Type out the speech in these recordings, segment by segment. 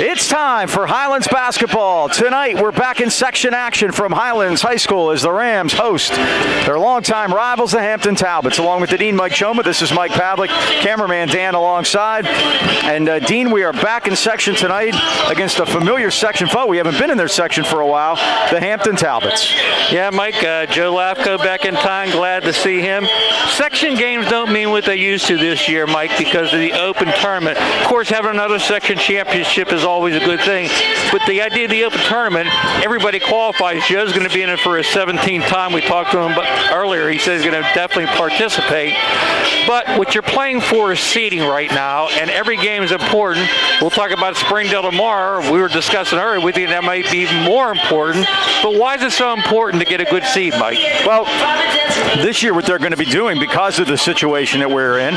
It's time for Highlands basketball. Tonight, we're back in section action from Highlands High School as the Rams host their longtime rivals, the Hampton Talbots. Along with the Dean, Mike Choma, this is Mike Pavlik, cameraman Dan alongside. And Dean, we are back in section tonight against a familiar section foe. We haven't been in their section for a while, the Hampton Talbots. Yeah, Mike, Joe Lafko back in town. Glad to see him. Section games don't mean what they used to this year, Mike, because of the open tournament. Of course, having another section championship is always a good thing. But the idea of the open tournament, everybody qualifies. Joe's going to be in it for his 17th time. We talked to him earlier. He says he's going to definitely participate. But what you're playing for is seeding right now, and every game is important. We'll talk about Springdale tomorrow. We were discussing earlier. We think that might be even more important. But why is it so important to get a good seed, Mike? Well, this year what they're going to be doing, because of the situation that we're in,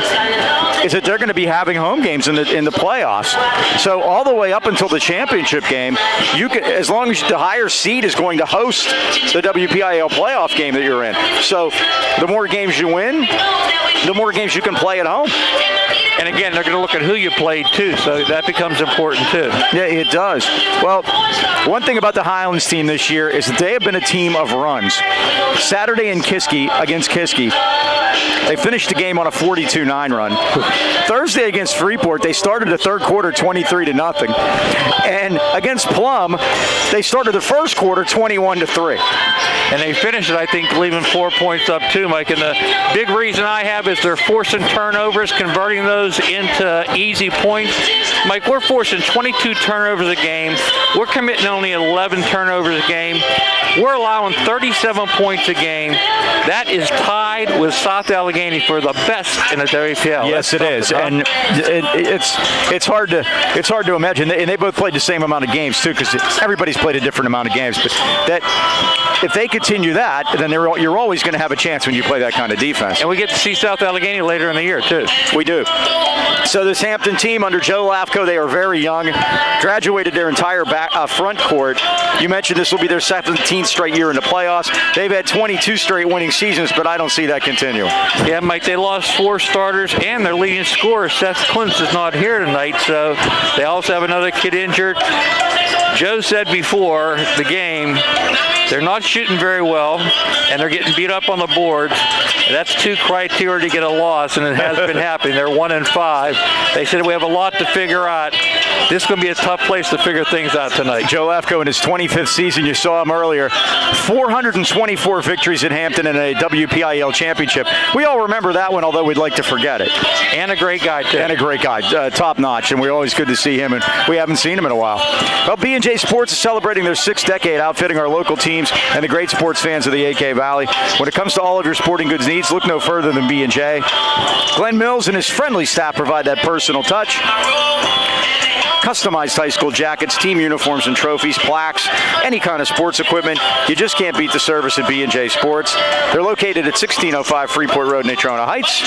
is that they're going to be having home games in the playoffs. So all the way up until the championship game, you can, as long as the higher seed is going to host the WPIAL playoff game that you're in. So the more games you win, the more games you can play at home. And again, they're going to look at who you played too, so that becomes important too. Yeah, it does. Well, one thing about the Highlands team this year is that they have been a team of runs. Saturday in Kiski, against Kiski, they finished the game on a 42-9 run. Thursday against Freeport, they started the third quarter 23-0. And against Plum, they started the first quarter 21-3. And they finished it, I think, leaving 4 points up too, Mike. And the big reason I have is they're forcing turnovers, converting those into easy points. Mike, we're forcing 22 turnovers a game. We're committing only 11 turnovers a game. We're allowing 37 points a game. That is tied with South Allegheny for the best in the WPL. Yes, it is, and it's hard to imagine. And they both played the same amount of games too, because everybody's played a different amount of games. But that, if they continue that, then you're always going to have a chance when you play that kind of defense. And we get to see South Allegheny later in the year too. We do. So this Hampton team under Joe Lafko, they are very young, graduated their entire front court. You mentioned this will be their 17th straight year in the playoffs. They've had 22 straight winning seasons, but I don't see that continuing. Yeah, Mike, they lost 4 starters, and their leading scorer, Seth Klintz, is not here tonight, so they also have another kid injured. Joe said before the game, they're not shooting very well, and they're getting beat up on the boards. That's 2 criteria to get a loss, and it has been happening. They're 1-5. They said we have a lot to figure out. This is going to be a tough place to figure things out tonight. Joe Lafko in his 25th season, you saw him earlier, 424 victories at Hampton in a WPIAL championship. We all remember that one, although we'd like to forget it. And a great guy, too. And a great guy, top notch, and we're always good to see him, and we haven't seen him in a while. Well, B&J Sports is celebrating their 6th decade outfitting our local teams and the great sports fans of the AK Valley. When it comes to all of your sporting goods needs, look no further than B&J. Glenn Mills and his friendly staff provide that personal touch. Customized high school jackets, team uniforms and trophies, plaques, any kind of sports equipment. You just can't beat the service at B&J Sports. They're located at 1605 Freeport Road, Natrona Heights.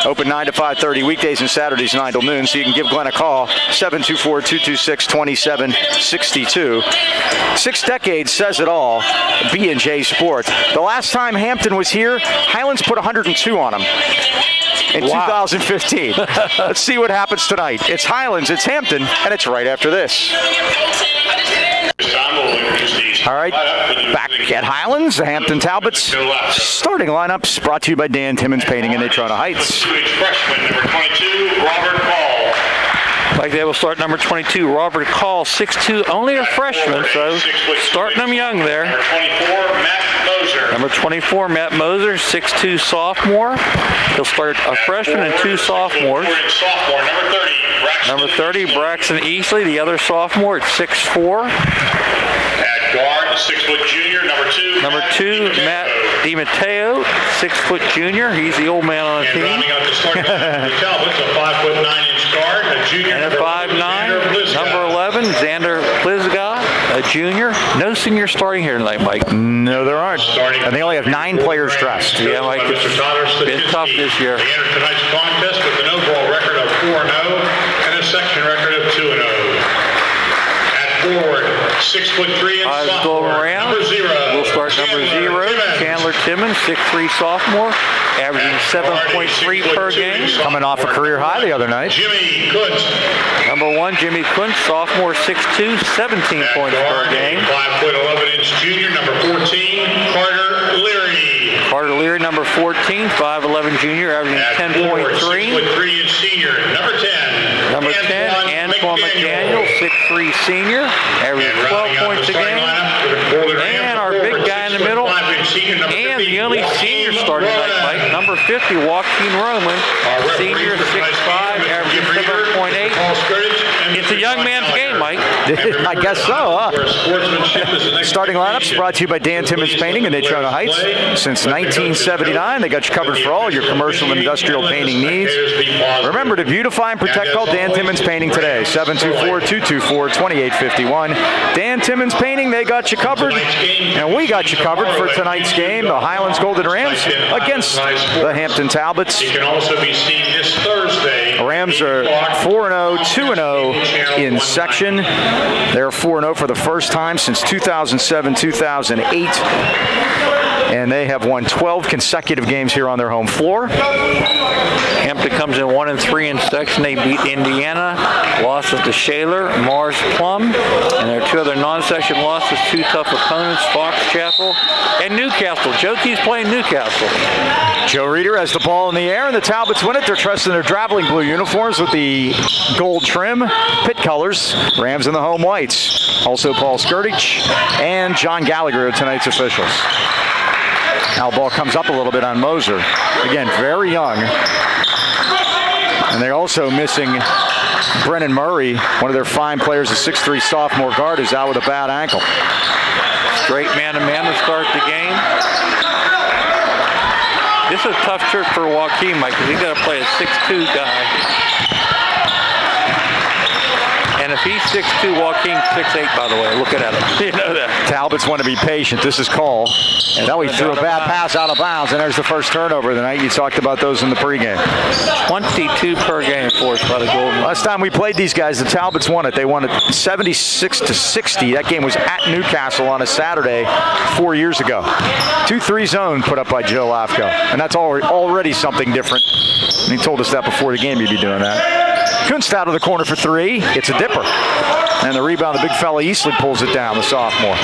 Open 9 to 5:30 weekdays and Saturdays 9 till noon, so you can give Glenn a call, 724-226-2762. 6 decades says it all, B&J Sports. The last time Hampton was here, Highlands put 102 on them. In 2015. Let's see what happens tonight. It's Highlands, it's Hampton, and it's right after this. All right, back at Highlands, the Hampton Talbots. Starting lineups brought to you by Dan Timmons Painting in Natrona Heights. Freshman, number 22, Robert Call. Like they will start number 22, Robert Call, 6'2", only a freshman, so starting them young there. Number 24, Matt Moser. Number 24, Matt Moser, 6'2", sophomore. He'll start a freshman and 2 sophomores. Number 30, Braxton Easley, the other sophomore at 6'4". At guard, 6-foot junior, Number 2, Matt DiMatteo, 6-foot junior. He's the old man on the team. Rounding out the starting lineup, the Talbots, a 5'9" guard, a junior. And at 5'9", number 11, Xander Plizga, a junior. No senior starting here tonight, Mike. No, there aren't. And they only have 9 players dressed. Yeah, Mike, it's been tough this year. They entered tonight's contest with an overall record of 4-0 and a section record of 2-0. At forward, 6'3" Go around. Number 0. We'll start number 0, Chandler Timmons, 6'3" sophomore. averaging 7.3 per game. Coming off a career high the other night. Jimmy Kuntz. Number 1, Jimmy Kuntz, sophomore, 6'2", 17 points per game. 5'11" junior, number 14, Carter Leary. Carter Leary, number 14, 5'11" junior, averaging 10.3. 6'3" senior, number 10. Number 10, Antoine McDaniel, 6'3" senior, averaging 12 points a game. And our big guy in the middle, and the only senior starting tonight, Mike, number 50, Joaquin Roman, senior, 6'5", averaging 7.8. It's a young man's game, Mike. I guess so, huh? Starting lineups brought to you by Dan Timmons Painting in Daytona Heights. Since 1979, they got you covered for all your commercial and industrial painting needs. Remember to beautify and protect. Call Dan Timmons Painting today, 724-224-2851. Dan Timmons Painting, they got you covered. And we got you covered for tonight's game, the Highlands Golden Rams against the Hampton Talbots. It can also be seen this Thursday. The Rams are 4-0, 2-0 in section. They're 4-0 for the first time since 2007-2008. And they have won 12 consecutive games here on their home floor. Hampton comes in 1-3 in section. They beat Indiana, losses to Shaler, Mars Plum, and their 2 other non-section losses, 2 tough opponents, Fox Chapel and Newcastle. Joe Key's playing Newcastle. Joe Reeder has the ball in the air, and the Talbots win it. They're dressed in their traveling blue uniforms with the gold trim, pit colors, Rams in the home whites. Also Paul Skirtich and John Gallagher are tonight's officials. Now ball comes up a little bit on Moser. Again, very young. And they're also missing Brennan Murray, one of their fine players, a 6'3" sophomore guard, who's out with a bad ankle. Straight man-to-man to start the game. This is a tough trick for Joaquin, Mike, because he's got to play a 6'2" guy. And if he's 6'2", Joaquin's 6'8", by the way. Looking at him. You know that. Talbots want to be patient. This is Call. And now he threw a bad pass out of bounds, and there's the first turnover of the night. You talked about those in the pregame. 22 per game for us by the Golden. Last time we played these guys, the Talbots won it. They won it 76-60. That game was at Newcastle on a Saturday 4 years ago. 2-3 zone put up by Joe Lafko. And that's already something different. And he told us that before the game he'd be doing that. Kunst out of the corner for 3. It's a dipper. And the rebound, the big fella Eastley pulls it down, the sophomore.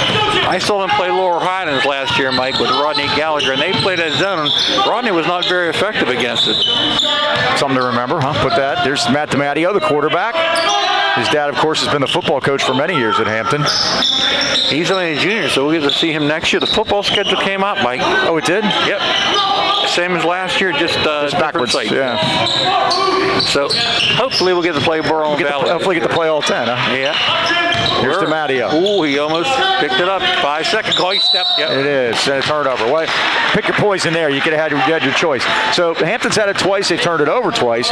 I saw them play Lower Highlands last year, Mike, with Rodney Gallagher, and they played that zone. Rodney was not very effective against it. Something to remember, huh? Put that. There's Matt DiMatteo, the quarterback. His dad, of course, has been the football coach for many years at Hampton. He's only a junior, so we'll get to see him next year. The football schedule came out, Mike. Oh, it did? Yep. Same as last year, just backwards. Site. Yeah. So hopefully we'll get to play Burl Valley. Hopefully get to play all 10, huh? Yeah. Here's DiMatteo. Ooh, he almost picked it up. 5-second call. He stepped. Yep. It is. And a turnover. Well, pick your poison there. You could have had your choice. So Hampton's had it twice. They've turned it over twice.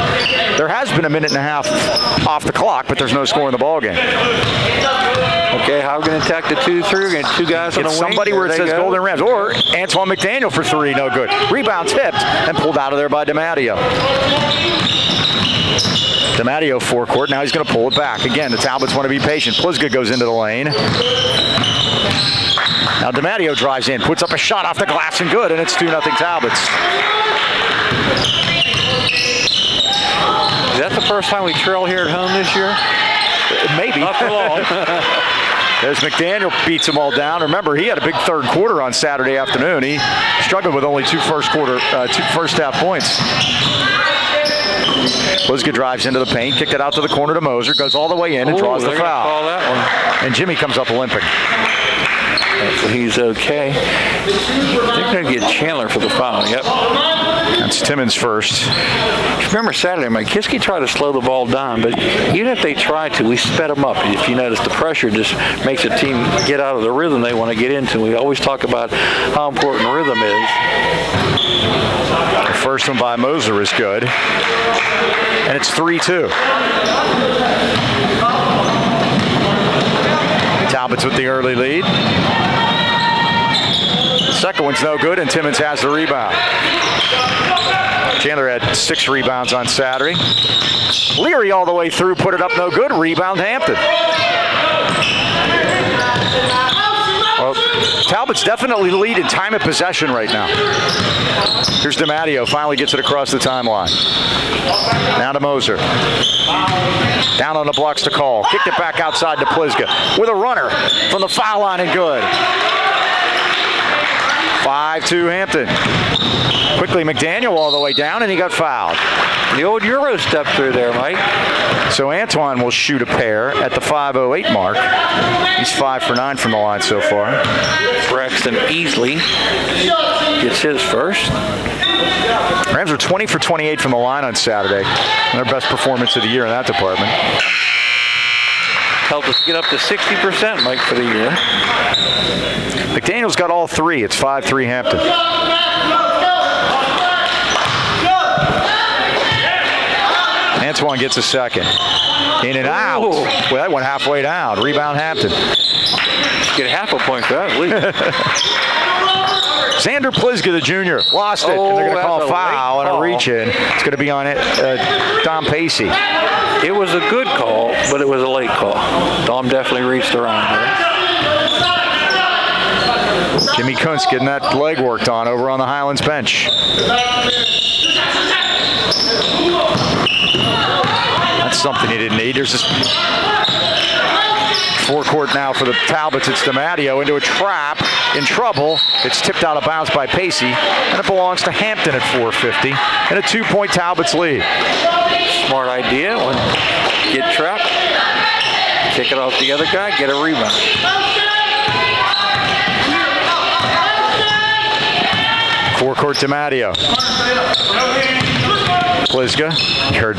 There has been a minute and a half off the clock, but there's no score in the ballgame. Okay, how are we going to attack the 2-3? We're going to 2 guys on the wing. Somebody where it says Golden Rams. Or Antoine McDaniel for 3. No good. Rebound tipped and pulled out of there by DiMatteo. DiMatteo forecourt. Now he's going to pull it back. Again, the Talbots want to be patient. Plizga goes into the lane. Now DiMatteo drives in, puts up a shot off the glass and good, and it's 2-0 Talbots. Is that the first time we trail here at home this year? Maybe. Not for long. As McDaniel beats them all down. Remember, he had a big third quarter on Saturday afternoon. He struggled with only 2 first half points. Plizga drives into the paint, kicked it out to the corner to Moser, goes all the way in and draws the foul. Call that one. And Jimmy comes up limping. He's okay. They're going to get Chandler for the foul. Yep. That's Timmons first. Remember Saturday, Mike Kiske tried to slow the ball down, but even if they tried to, we sped them up. If you notice, the pressure just makes a team get out of the rhythm they want to get into. We always talk about how important rhythm is. The first one by Moser is good. And it's 3-2. Talbots with the early lead. The second one's no good, and Timmons has the rebound. Chandler had 6 rebounds on Saturday. Leary all the way through, put it up no good. Rebound Hampton. Well, Talbot's definitely lead in time of possession right now. Here's DiMatteo, finally gets it across the timeline. Now to Moser. Down on the blocks to Call. Kicked it back outside to Plisga with a runner from the foul line and good. 5-2 Hampton. Quickly McDaniel all the way down, and he got fouled. The old Euro step through there, Mike. So Antoine will shoot a pair at the 5:08 mark. He's 5 for 9 from the line so far. Braxton Easley gets his first. Rams are 20 for 28 from the line on Saturday. Their best performance of the year in that department. Helped us get up to 60%, Mike, for the year. McDaniel's got all three. It's 5-3 Hampton. Antoine gets a second. In and out. Ooh. Well, that went halfway down. Rebound Hampton. Get half a point for that, at least. Xander Plisga, the junior, lost it. And they're going to call a foul and a reach in. It's going to be on it, Dom Pacey. It was a good call, but it was a late call. Dom definitely reached around there. Jimmy Kuntz getting that leg worked on over on the Highlands bench. That's something he didn't need. There's this forecourt now for the Talbots. It's DiMatteo into a trap, in trouble. It's tipped out of bounds by Pacey, and it belongs to Hampton at 4:50, and a 2-point Talbots lead. Smart idea. Get trapped, kick it off the other guy, get a rebound. Forecourt DiMatteo. Plisga. You heard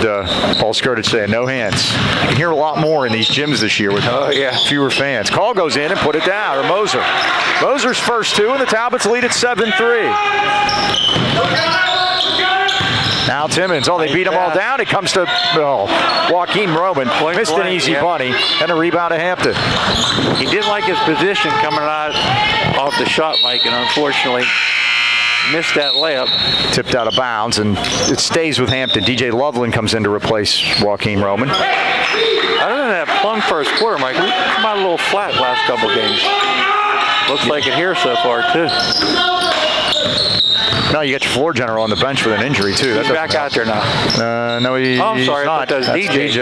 Paul Skirtich say no hands. You can hear a lot more in these gyms this year with fewer fans. Call goes in and put it down, or Moser. Moser's first two, and the Talbots lead at 7-3. Now Timmons. Oh, they beat them all down. It comes to Joaquin Roman. Missed an easy bunny, and a rebound to Hampton. He didn't like his position coming out off the shot, Mike, and unfortunately missed that layup. Tipped out of bounds, and it stays with Hampton. DJ Loveland comes in to replace Joaquin Roman. Other than that plum first quarter, Mike, we come out a little flat last couple games. Looks like it here so far, too. No, you got your floor general on the bench with an injury, too. He's back out there now. No, he's I'm sorry, not. that's DJ.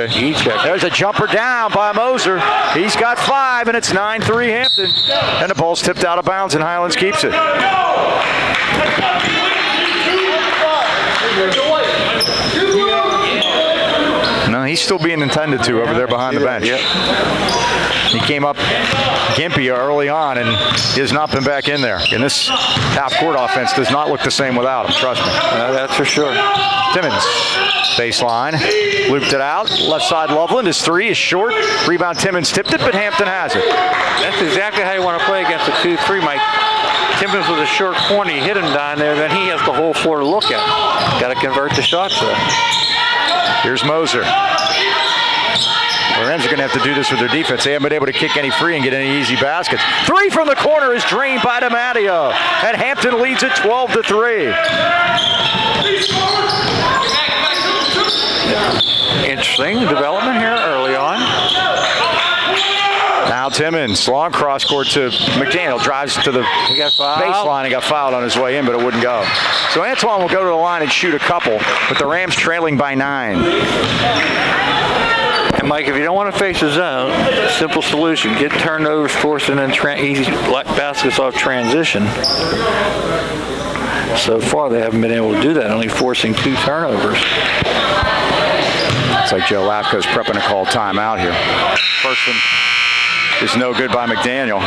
There's a jumper down by Moser. He's got 5, and it's 9-3 Hampton. And the ball's tipped out of bounds, and Highlands keeps it. No, he's still being intended to over there behind the bench. He came up gimpy early on and he has not been back in there. And this half-court offense does not look the same without him, trust me. That's for sure. Timmons, baseline, looped it out. Left side Loveland, his 3 is short. Rebound Timmons tipped it, but Hampton has it. That's exactly how you want to play against a 2-3, Mike. Timmons with a short corner, you hit him down there, then he has the whole floor to look at. Got to convert the shots though. Here's Moser. The Rams are going to have to do this with their defense. They haven't been able to kick any free and get any easy baskets. 3 from the corner is drained by DiMatteo, and Hampton leads it 12-3. Interesting development here early on. Now Timmons, long cross court to McDaniel, drives to the baseline and got fouled on his way in, but it wouldn't go. So Antoine will go to the line and shoot a couple, with the Rams trailing by 9. And Mike, if you don't want to face a zone, simple solution: get turnovers, forcing in easy baskets off transition. So far, they haven't been able to do that, only forcing 2 turnovers. It's like Joe Lafko's prepping to call timeout here. First one is no good by McDaniel.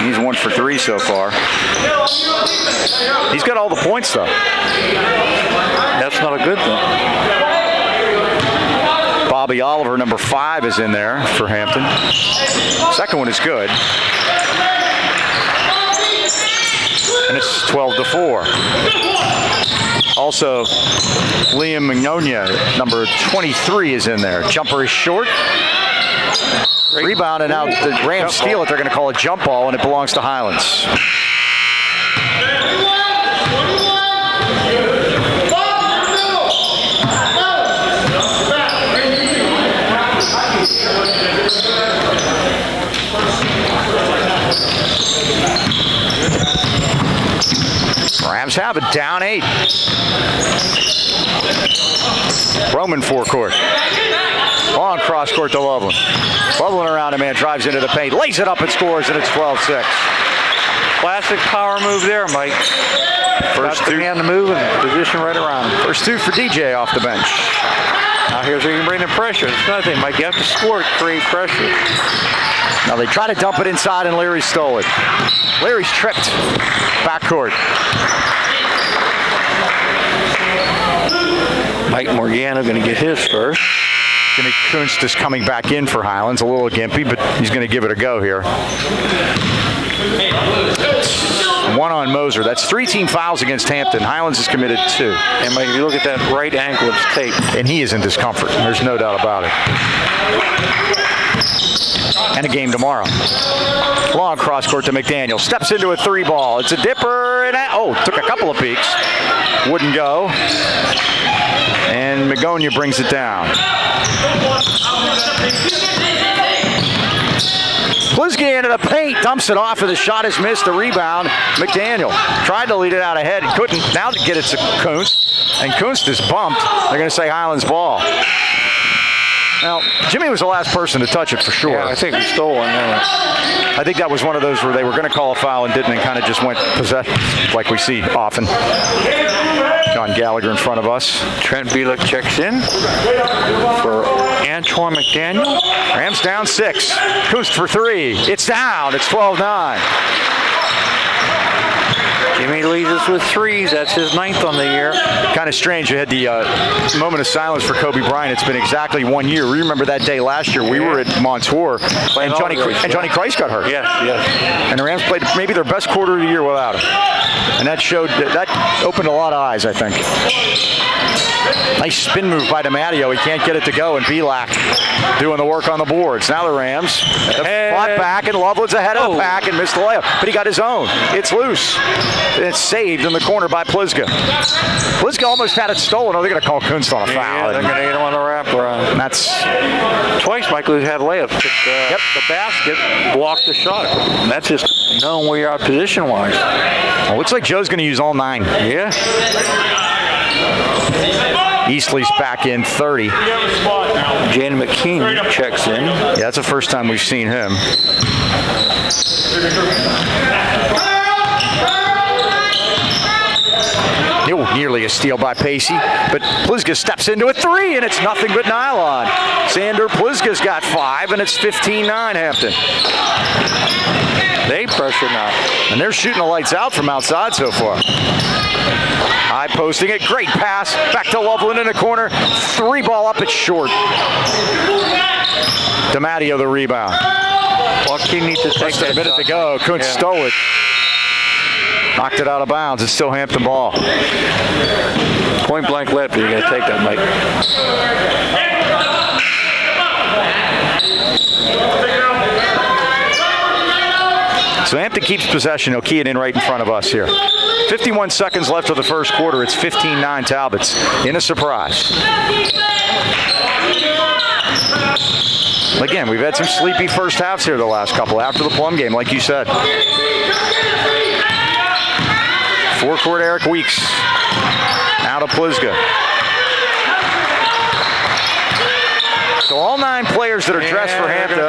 He's 1 for 3 so far. He's got all the points, though. That's not a good thing. Bobby Oliver, number 5, is in there for Hampton. Second one is good. And it's 12-4. Also, Liam Magnolia, number 23, is in there. Jumper is short. Rebound, and now the Rams steal it. They're going to call a jump ball, and it belongs to Highlands. Rams have it, down 8. Roman forecourt. Long cross court to Loveland. Loveland around a man, drives into the paint, lays it up and scores, and it's 12-6. Classic power move there, Mike. First got the man to move and position right around him. First 2 for DJ off the bench. Now here's where you can bring the pressure. It's nothing, Mike. You have to score to create pressure. Now they try to dump it inside, and Leary stole it. Leary's tripped. Backcourt. Mike Morgano going to get his first. Jimmy Kunst is coming back in for Highlands. A little gimpy, but he's going to give it a go here. 1 on Moser. That's 3 team fouls against Hampton. Highlands has committed 2. And Mike, if you look at that right ankle, it's taped. And he is in discomfort. There's no doubt about it. And a game tomorrow. Long cross court to McDaniel. Steps into a 3 ball. It's a dipper. And took a couple of peeks. Wouldn't go. And Magonia brings it down. Plisky into the paint, dumps it off, and the shot is missed. The rebound, McDaniel tried to lead it out ahead, couldn't. Now to get it to Kunst, and Kunst is bumped. They're going to say Highlands ball. Now, Jimmy was the last person to touch it for sure. Yeah, I think he stole one. I think that was one of those where they were going to call a foul and didn't, and kind of just went possession, like we see often. John Gallagher in front of us. Trent Bielek checks in for Antoine McDaniel. Rams down 6. Kunst for 3. It's down. It's 12-9. Jimmy leads us with 3s. That's his 9th on the year. Kind of strange. You had the moment of silence for Kobe Bryant. It's been exactly 1 year. We remember that day last year. We were at Montour, and Johnny Christ got hurt. Yes. And the Rams played maybe their best quarter of the year without him. And that opened a lot of eyes, I think. Nice spin move by DiMatteo. He can't get it to go, and Pavlik doing the work on the boards. Now the Rams fought back, and Loveland's ahead of the pack and missed the layup. But he got his own. It's loose. And it's saved in the corner by Plisky. Plisky almost had it stolen. Oh, they're going to call Kunst on a foul. Yeah, they're going to hit him on the wraparound. And that's twice Michael has had layups. The basket blocked the shot. And that's just knowing where you're at position-wise. Well, looks like Joe's going to use all 9. Yeah. Eastley's back in 30. Jane McKean checks in. Yeah, that's the first time we've seen him. Nearly a steal by Pacey, but Plisky steps into a 3, and it's nothing but nylon. Sander Plisky's got 5, and it's 15-9 Hampton. They pressure now. And they're shooting the lights out from outside so far. High posting it, great pass, back to Loveland in the corner. 3 ball up, it's short. DiMatteo the rebound. Joaquin needs to take that. A minute to go, Kunst stole it. Knocked it out of bounds. It's still Hampton ball. Point blank left. You got to take that, Mike. So Hampton keeps possession. He'll key it in right in front of us here. 51 seconds left of the first quarter. It's 15-9 Talbots in a surprise. Again, we've had some sleepy first halves here the last couple after the Plum game, like you said. Forecourt Eric Weeks. Now to Plisky. So all 9 players that are dressed for Hampton,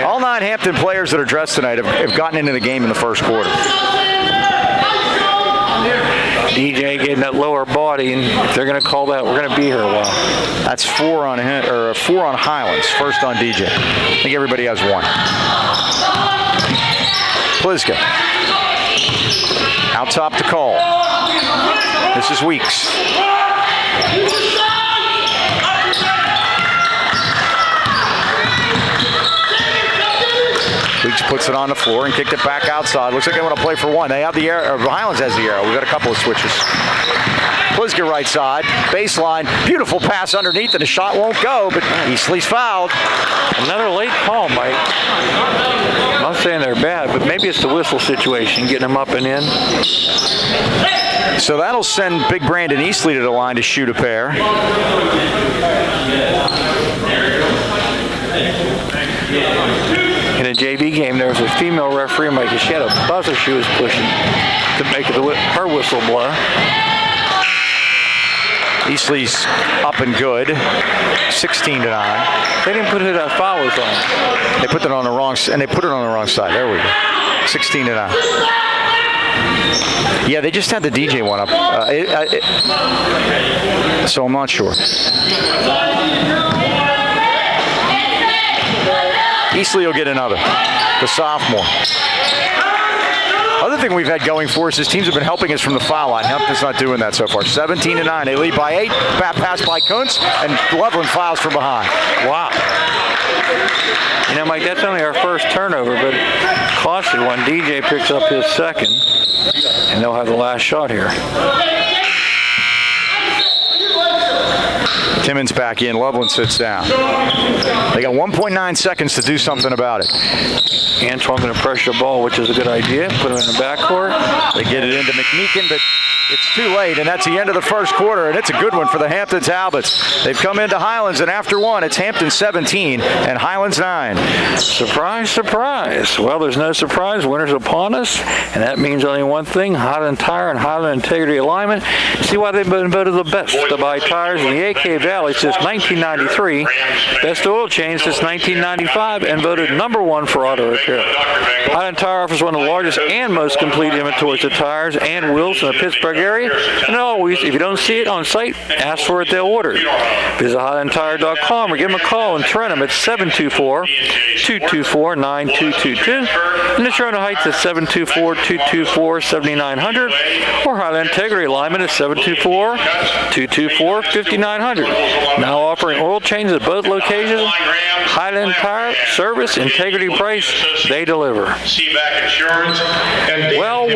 all 9 Hampton players that are dressed tonight have gotten into the game in the first quarter. DJ getting that lower body, and if they're going to call that, we're going to be here a while. That's 4 on Highlands, first on DJ. I think everybody has 1. Plisky. Out top to Cole. This is Weeks. Weeks puts it on the floor and kicked it back outside. Looks like they want to play for 1. They have the arrow. Highlands has the arrow. We've got a couple of switches. Plisky right side, baseline, beautiful pass underneath, and the shot won't go, but Eastley's fouled. Another late call, Mike. I'm not saying they're bad, but maybe it's the whistle situation, getting them up and in. So that'll send big Brandon Eastley to the line to shoot a pair. And JV game, there was a female referee, Mike. She had a buzzer she was pushing to make her whistle blow. Eastley's up and good, 16-9. They didn't put who that foul was on. They put it on the wrong, and they put it on the wrong side. There we go. 16-9. Yeah, they just had the DJ one up. So I'm not sure. Eastley will get another. The sophomore. Other thing we've had going for us is teams have been helping us from the foul line. Hampton's not doing that so far. 17-9. They lead by 8. Back pass by Kuntz, and Loveland fouls from behind. Wow. You know, Mike, that's only our first turnover, but costly one. DJ picks up his second, and they'll have the last shot here. Timmons back in. Loveland sits down. They got 1.9 seconds to do something about it. Antoine going to pressure the ball, which is a good idea. Put him in the backcourt. They get it into McMeekin, but it's too late, and that's the end of the first quarter, and it's a good one for the Hampton Talbots. They've come into Highlands, and after one, it's Hampton 17 and Highlands 9. Surprise, surprise. Well, there's no surprise. Winter's upon us, and that means only one thing: Highland Tire and Highland Integrity Alignment. See why they've been voted the best to buy tires in the AK Valley since 1993, best oil change since 1995, and voted #1 for auto repair. Highland Tire offers one of the largest and most complete inventories of tires and wheels in the Pittsburgh area. And always, if you don't see it on site, ask for it, they'll order it. Visit HighlandTire.com or give them a call in Trenton at 724-224-9222. And the Toronto Heights at 724-224-7900 or Highland Integrity Alignment at 724-224-5900. Now offering oil changes at both locations. Highland Tire, service, integrity, price, they deliver. Seaback Insurance. Well,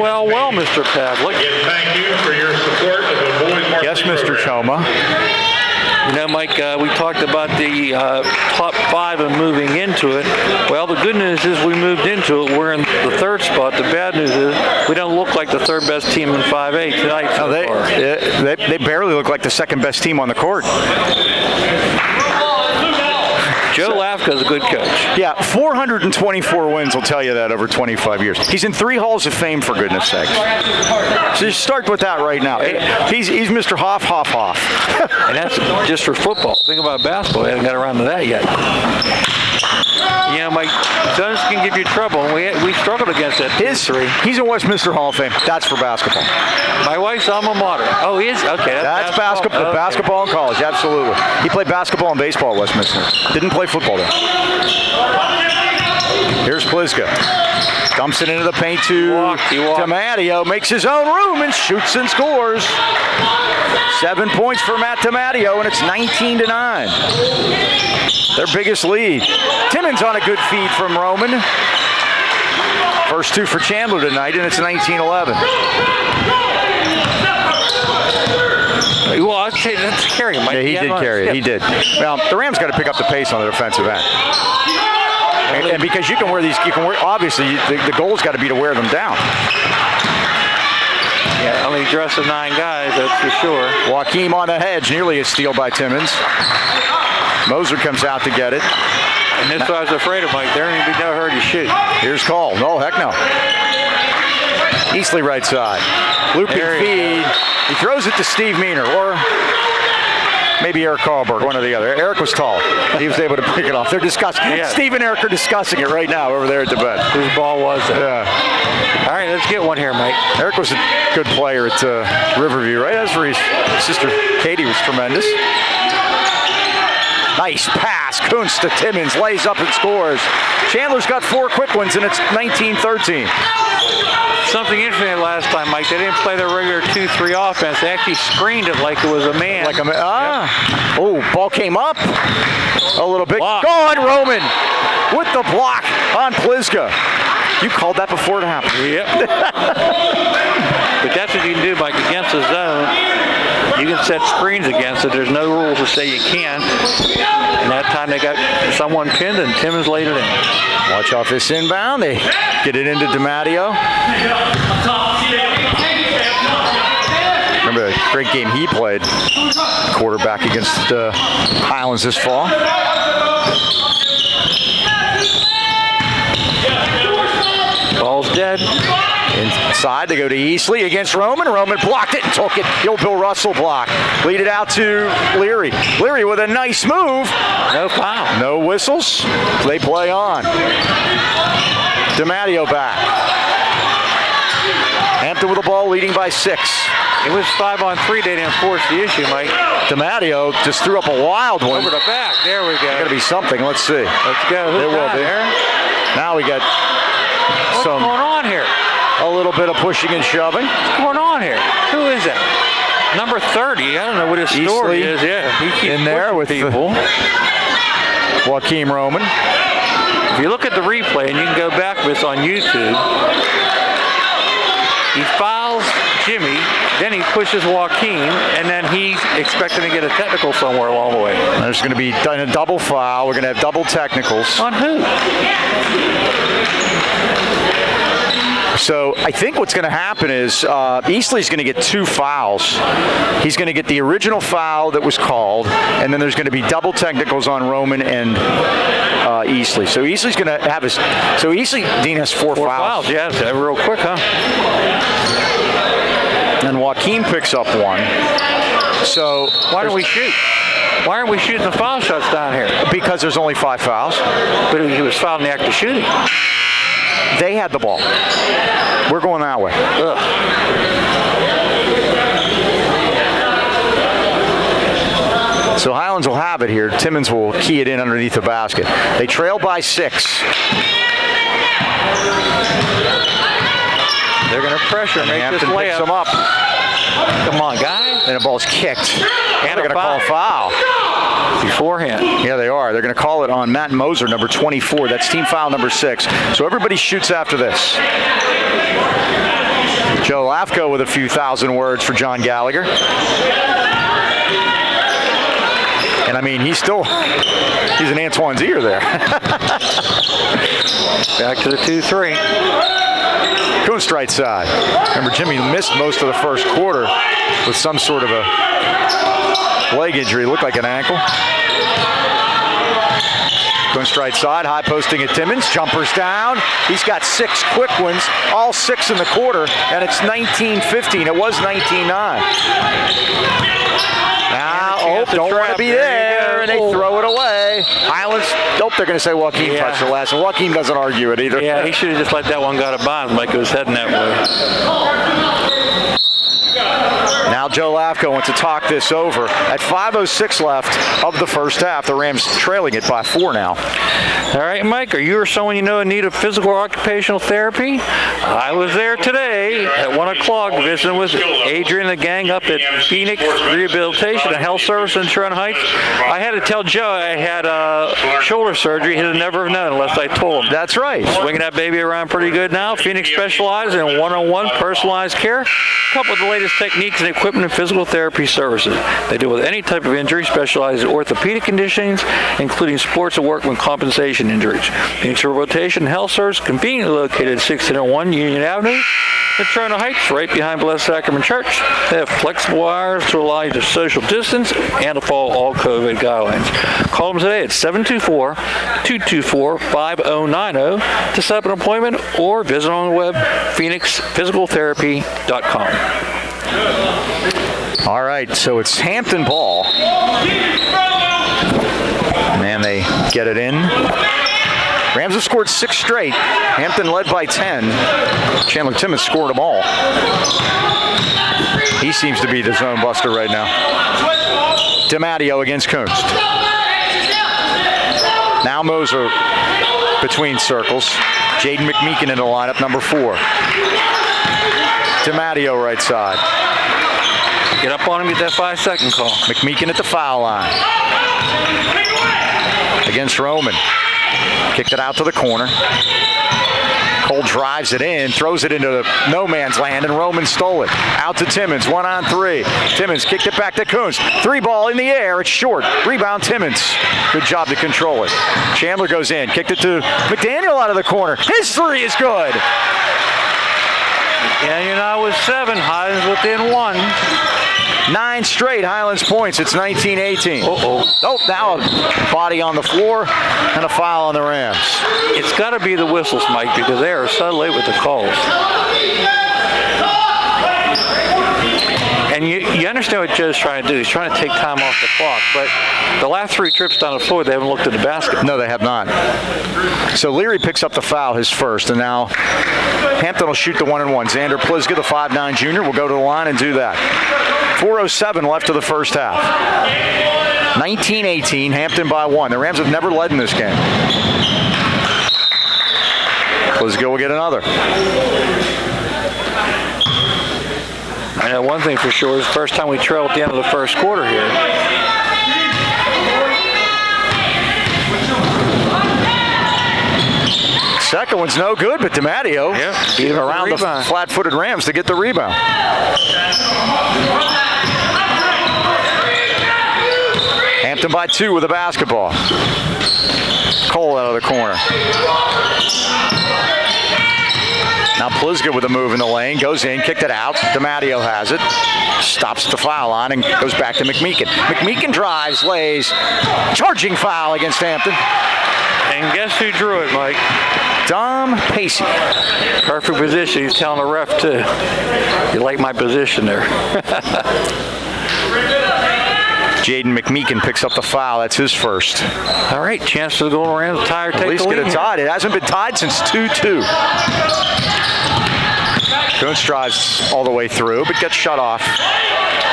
Mr. Pavlik. Again, thank you for your support of the boys' varsity Yes, Mr. program. Choma. You know, Mike, we talked about the top 5 and moving into it. Well, the good news is we moved into it. We're in the 3rd spot. The bad news is we don't look like the 3rd best team in 5A tonight so far. They barely look like the 2nd best team on the court. Joe Lafka's a good coach. Yeah, 424 wins will tell you that over 25 years. He's in 3 Halls of Fame, for goodness sakes. So you start with that right now. He's Mr. Hoff. And that's just for football. Think about basketball. They haven't got around to that yet. You know, Mike, zones can give you trouble, and we struggled against that. He's in Westminster Hall of Fame. That's for basketball. My wife's alma mater. Oh, he is? Okay. That's basketball. Okay. Basketball in college, absolutely. He played basketball and baseball at Westminster. Didn't play football there. Here's Pliska. Dumps it into the paint to Tamadio. Makes his own room and shoots and scores. 7 points for Matt Tamadio, and it's 19-9. Their biggest lead. Timmons on a good feed from Roman. First 2 for Chandler tonight, and it's 19-11. Well, I'd say that's carry, Mike. Yeah, he did carry it. He did. Well, the Rams got to pick up the pace on the defensive end. And because you can wear these, obviously, the goal's got to be to wear them down. Yeah, only dress of 9 guys, that's for sure. Joaquim on the hedge, nearly a steal by Timmons. Moser comes out to get it. And that's what I was afraid of, Mike. There ain't be no hurry to shoot. Here's Cole. No, heck no. Eastley right side. Looping feed. He throws it to Steve Meaner, or maybe Eric Carlberg, one or the other. Eric was tall. He was able to pick it off. They're discussing. Yeah. Steve and Eric are discussing it right now over there at the bench. Whose ball was it? Yeah. All right, let's get one here, Mike. Eric was a good player at Riverview, right? As for his sister Katie was tremendous. Nice pass. Kuntz to Timmons, lays up and scores. Chandler's got 4 quick ones, and it's 19-13. Something interesting last time, Mike. They didn't play their regular 2-3 offense. They actually screened it like it was a man. Oh, ball came up a little bit. Block. Gone, Roman with the block on Pliska. You called that before it happened. Yep. But that's what you can do, Mike, against the zone. You can set screens against it. There's no rules to say you can't. And that time they got someone pinned, and Timmons laid it in. Watch off this inbound. They get it into DiMatteo. Remember the great game he played, quarterback against Highlands this fall. ahead. Inside, they go to Easley against Roman. Roman blocked it and took it. The old Bill Russell block. Lead it out to Leary. Leary with a nice move. No foul. No whistles. They play on. DiMatteo back. Hampton with the ball, leading by 6. It was 5-on-3. They didn't force the issue, Mike. DiMatteo just threw up a wild one. Over the back. There we go. Got to be something. Let's see. Let's go. Who's It will that be. there? Now we got What's some going on here? a little bit of pushing and shoving. What's going on here? Who is that? Number 30. I don't know what his story Easley is. Yeah, he keeps in there pushing with people. Joaquin Roman. If you look at the replay, and you can go back with this on YouTube, he fouls Jimmy, then he pushes Joaquin, and then he's expecting to get a technical somewhere along the way. There's going to be a double foul. We're going to have double technicals. On who? So I think what's going to happen is Easley's going to get 2 fouls. He's going to get the original foul that was called, and then there's going to be double technicals on Roman and Easley. So Easley's going to have his. So Easley, Dean, has 4 fouls. Yeah, that's real quick, huh? And Joaquin picks up 1. So Why don't we shoot? Why aren't we shooting the foul shots down here? because there's only 5 fouls. But he was fouled in the act of shooting. They had the ball. We're going that way. Ugh. So Highlands will have it here. Timmons will key it in underneath the basket. They trail by 6. They're going to pressure, And make this Hampton picks them layup. up. Come on, guys. And the ball's kicked. And they're a going to call a foul. Beforehand. Yeah, they are. They're going to call it on Matt Moser, number 24. That's team foul number 6. So everybody shoots after this. Joe Lafko with a few thousand words for John Gallagher. And I mean, he's in Antoine's ear there. Back to the 2-3. Coast right side. Remember, Jimmy missed most of the first quarter with some sort of a leg injury. It looked like an ankle. Coast right side, high posting at Timmons. Jumpers down. He's got 6 quick ones, all 6 in the quarter, and it's 19-15. It was 19-9. Now, don't want to be there, and they throw it away. Highlands, they're going to say Joaquin touched the last one. Joaquin doesn't argue it either. Yeah, he should have just let that one go to bounds like it was heading that way. Now Joe Lafko wants to talk this over. At 5:06 left of the first half, the Rams trailing it by 4 now. All right, Mike, are you or someone you know in need of physical or occupational therapy? I was there today at 1 o'clock visiting with Adrian and the gang up at Phoenix Rehabilitation and Health Service in Sharon Heights. I had to tell Joe I had shoulder surgery. He'd never have known unless I told him. That's right. Swinging that baby around pretty good now. Phoenix specializes in one-on-one personalized care, coupled with the latest techniques and equipment and physical therapy services. They deal with any type of injury, specialize in orthopedic conditions, including sports and workman compensation injuries. Phoenix Rehabilitation Health Service, conveniently located at 1601 Union Avenue in Toronto Heights, right behind Blessed Sacrament Church. They have flexible hours to allow you to social distance and to follow all COVID guidelines. Call them today at 724-224-5090 to set up an appointment or visit on the web, phoenixphysicaltherapy.com. All right, so it's Hampton ball. And they get it in. Rams have scored 6 straight. Hampton led by 10. Chandler Timmons scored them all. He seems to be the zone buster right now. DiMatteo against Kunst. Now Moser between circles. Jaden McMeekin in the lineup, number 4. DiMatteo right side. Get up on him, get that 5-second call. McMeekin at the foul line. Against Roman. Kicked it out to the corner. Cole drives it in, throws it into no man's land, and Roman stole it. Out to Timmons, 1-on-3. Timmons kicked it back to Kunst. 3 ball in the air, it's short. Rebound Timmons. Good job to control it. Chandler goes in, kicked it to McDaniel out of the corner. His 3 is good. Yeah, you're now with 7. Highlands within 1. 9 straight Highlands points. It's 19-18. Oh, now a body on the floor and a foul on the Rams. It's got to be the whistles, Mike, because they are so late with the calls. And you understand what Joe's trying to do. He's trying to take time off the clock. But the last 3 trips down the floor, they haven't looked at the basket. No, they have not. So Leary picks up the foul, his first. And now Hampton will shoot the 1-and-1. Xander Pliska, the 5'9" junior, will go to the line and do that. 4:07 left of the first half. 19-18, Hampton by 1. The Rams have never led in this game. Pliska will get another. I know one thing for sure is the first time we trailed at the end of the first quarter here. Second one's no good, but DiMatteo beat him around the flat-footed Rams to get the rebound. Hampton by 2 with a basketball. Cole out of the corner. Now Pliska with a move in the lane, goes in, kicked it out. DiMatteo has it, stops the foul line and goes back to McMeekin. McMeekin drives, lays, charging foul against Hampton. And guess who drew it, Mike? Dom Pacey. Perfect position. He's telling the ref, too. You like my position there. Jaden McMeekin picks up the foul. That's his first. All right, chance for the Golden Rams to tie or take the lead. At least get it tied. It hasn't been tied since 2-2. Kuntz drives all the way through, but gets shut off